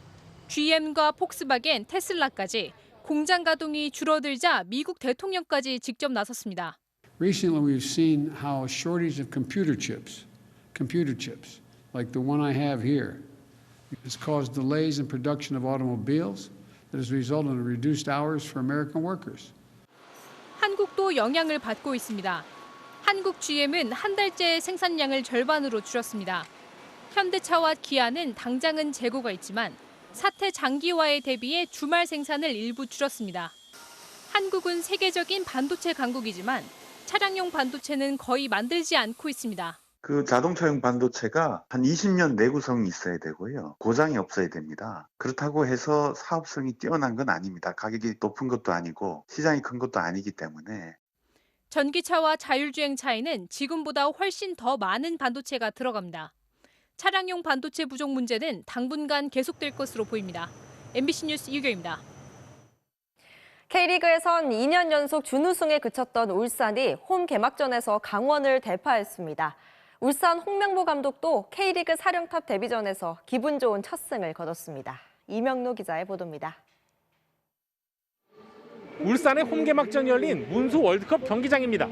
GM과 폭스바겐, 테슬라까지 공장 가동이 줄어들자 미국 대통령까지 직접 나섰습니다. Recently we've seen how a shortage of computer chips, like the one I have here, has caused delays in production of automobiles that has resulted in reduced hours for American workers. 한국도 영향을 받고 있습니다. 한국 GM은 한 달째 생산량을 절반으로 줄였습니다. 현대차와 기아는 당장은 재고가 있지만 사태 장기화에 대비해 주말 생산을 일부 줄였습니다. 한국은 세계적인 반도체 강국이지만 차량용 반도체는 거의 만들지 않고 있습니다. 그 자동차용 반도체가 한 20년 내구성이 있어야 되고요. 고장이 없어야 됩니다. 그렇다고 해서 사업성이 뛰어난 건 아닙니다. 가격이 높은 것도 아니고 시장이 큰 것도 아니기 때문에. 전기차와 자율주행차에는 지금보다 훨씬 더 많은 반도체가 들어갑니다. 차량용 반도체 부족 문제는 당분간 계속될 것으로 보입니다. MBC 뉴스 이유경입니다. K리그에선 2년 연속 준우승에 그쳤던 울산이 홈 개막전에서 강원을 대파했습니다. 울산 홍명보 감독도 K리그 사령탑 데뷔전에서 기분 좋은 첫 승을 거뒀습니다. 이명노 기자의 보도입니다. 울산의 홈 개막전이 열린 문수 월드컵 경기장입니다.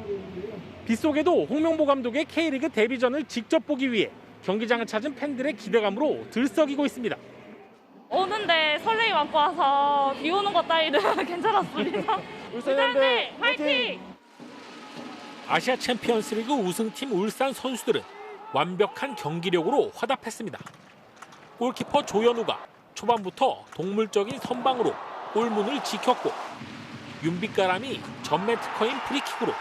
빗속에도 홍명보 감독의 K리그 데뷔전을 직접 보기 위해 경기장을 찾은 팬들의 기대감으로 들썩이고 있습니다. 오는데 설레임 안고 와서 비 오는 것 따위는 괜찮았습니다. 울산대 화이팅! 아시아 챔피언스리그 우승팀 울산 선수들은 완벽한 경기력으로 화답했습니다. 골키퍼 조현우가 초반부터 동물적인 선방으로 골문을 지켰고 윤빛가람이 전매 특허인 프리킥으로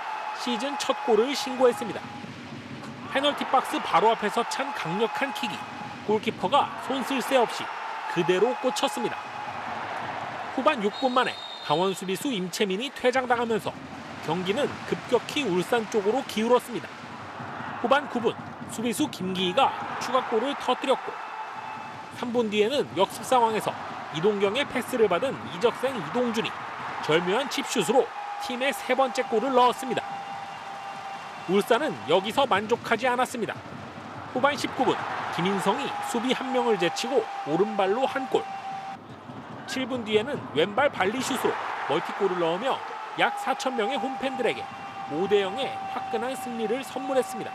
시즌 첫 골을 신고했습니다. 페널티 박스 바로 앞에서 찬 강력한 킥이 골키퍼가 손쓸 새 없이 그대로 꽂혔습니다. 후반 6분 만에 강원 수비수 임채민이 퇴장당하면서 경기는 급격히 울산 쪽으로 기울었습니다. 후반 9분 수비수 김기희가 추가골을 터뜨렸고 3분 뒤에는 역습 상황에서 이동경의 패스를 받은 이적생 이동준이 절묘한 칩슛으로 팀의 세 번째 골을 넣었습니다. 울산은 여기서 만족하지 않았습니다. 후반 19분 김인성이 수비 한 명을 제치고 오른발로 한 골. 7분 뒤에는 왼발 발리슛으로 멀티골을 넣으며 약 4,000명의 홈팬들에게 5대0의 화끈한 승리를 선물했습니다.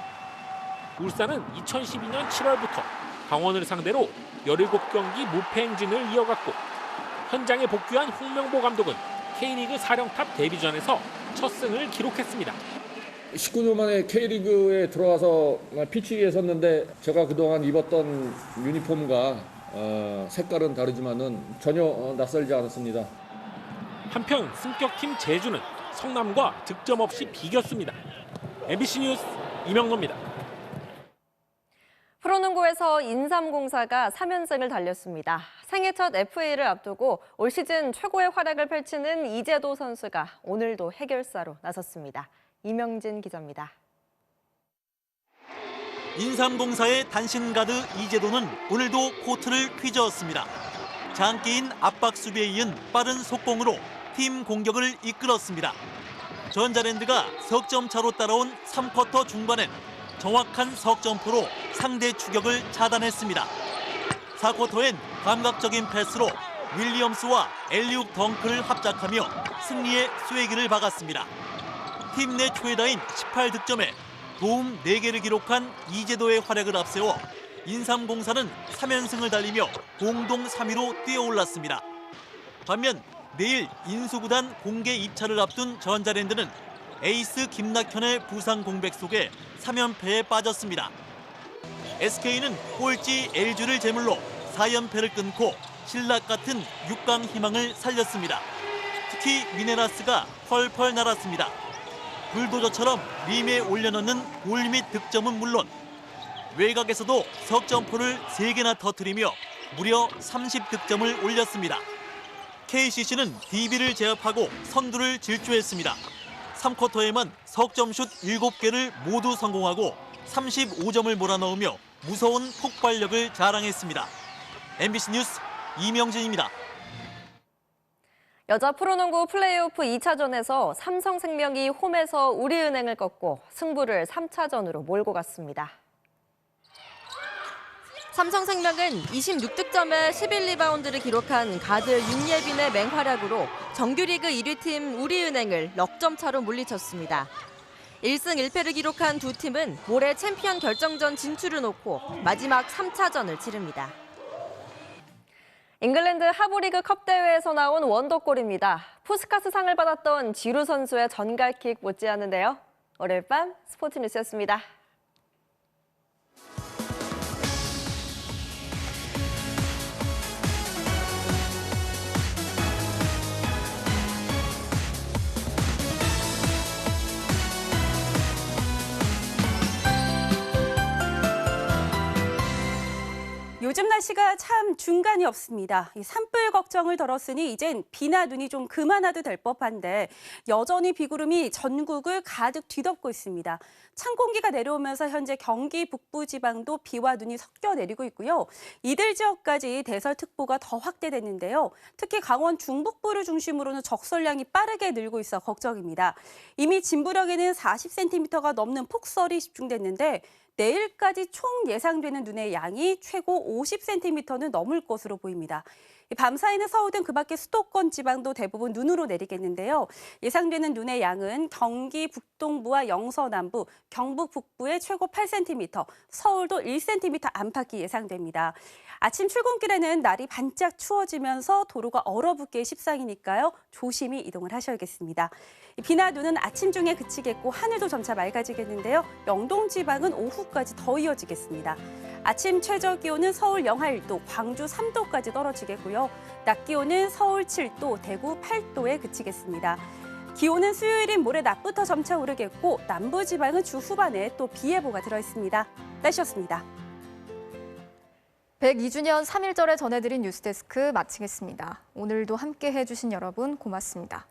울산은 2012년 7월부터 강원을 상대로 17경기 무패 행진을 이어갔고 현장에 복귀한 홍명보 감독은 K리그 사령탑 데뷔전에서 첫 승을 기록했습니다. 19년 만에 K리그에 들어와서 피치 위에 섰는데 제가 그동안 입었던 유니폼과 색깔은 다르지만은 전혀 낯설지 않았습니다. 한편 승격팀 제주는 성남과 득점 없이 비겼습니다. MBC 뉴스 이명노입니다. 프로농구 프로야구에서 인삼공사가 3연승을 달렸습니다. 생애 첫 FA를 앞두고 올 시즌 최고의 활약을 펼치는 이재도 선수가 오늘도 해결사로 나섰습니다. 이명진 기자입니다. 인삼공사의 단신 가드 이재도는 오늘도 코트를 휘저었습니다. 장기인 압박 수비에 이은 빠른 속공으로 팀 공격을 이끌었습니다. 전자랜드가 석점 차로 따라온 3쿼터 중반엔 정확한 석점포로 상대 추격을 차단했습니다. 4쿼터엔 감각적인 패스로 윌리엄스와 엘리웁 덩크를 합작하며 승리의 쐐기를 박았습니다. 팀 내 최다인 18득점에 도움 4개를 기록한 이재도의 활약을 앞세워 인삼공사는 3연승을 달리며 공동 3위로 뛰어올랐습니다. 반면 내일 인수구단 공개 입찰을 앞둔 전자랜드는 에이스 김낙현의 부상 공백 속에 3연패에 빠졌습니다. SK는 꼴찌 LG를 제물로 4연패를 끊고 신락 같은 6강 희망을 살렸습니다. 특히 미네라스가 펄펄 날았습니다. 불도저처럼 림에 올려놓는 골 및 득점은 물론 외곽에서도 석점포를 3개나 터뜨리며 무려 30득점을 올렸습니다. KCC는 DB를 제압하고 선두를 질주했습니다. 3쿼터에만 석점슛 7개를 모두 성공하고 35점을 몰아넣으며 무서운 폭발력을 자랑했습니다. MBC 뉴스 이명진입니다. 여자 프로농구 플레이오프 2차전에서 삼성생명이 홈에서 우리은행을 꺾고 승부를 3차전으로 몰고 갔습니다. 삼성생명은 26득점에 11리바운드를 기록한 가드 윤예빈의 맹활약으로 정규리그 1위 팀 우리은행을 넉 점 차로 물리쳤습니다. 1승 1패를 기록한 두 팀은 모레 챔피언 결정전 진출을 놓고 마지막 3차전을 치릅니다. 잉글랜드 하부리그 컵 대회에서 나온 원더골입니다. 푸스카스 상을 받았던 지루 선수의 전갈킥 못지않은데요. 월요일 밤 스포츠 뉴스였습니다. 요즘 날씨가 참 중간이 없습니다. 이 산불 걱정을 덜었으니 이젠 비나 눈이 좀 그만 와도 될 법한데 여전히 비구름이 전국을 가득 뒤덮고 있습니다. 찬 공기가 내려오면서 현재 경기 북부 지방도 비와 눈이 섞여 내리고 있고요. 이들 지역까지 대설특보가 더 확대됐는데요. 특히 강원 중북부를 중심으로는 적설량이 빠르게 늘고 있어 걱정입니다. 이미 진부령에는 40cm가 넘는 폭설이 집중됐는데 내일까지 총 예상되는 눈의 양이 최고 50cm는 넘을 것으로 보입니다. 밤 사이는 서울 등 그밖의 수도권 지방도 대부분 눈으로 내리겠는데요. 예상되는 눈의 양은 경기 북동부와 영서남부, 경북 북부에 최고 8cm, 서울도 1cm 안팎이 예상됩니다. 아침 출근길에는 날이 반짝 추워지면서 도로가 얼어붙게 십상이니까요. 조심히 이동을 하셔야겠습니다. 비나 눈은 아침 중에 그치겠고 하늘도 점차 맑아지겠는데요. 영동 지방은 오후까지 더 이어지겠습니다. 아침 최저 기온은 서울 영하 1도, 광주 3도까지 떨어지겠고요. 낮 기온은 서울 7도, 대구 8도에 그치겠습니다. 기온은 수요일인 모레 낮부터 점차 오르겠고 남부 지방은 주 후반에 또 비 예보가 들어있습니다. 날씨였습니다. 102주년 3.1절에 전해드린 뉴스데스크 마치겠습니다. 오늘도 함께해 주신 여러분 고맙습니다.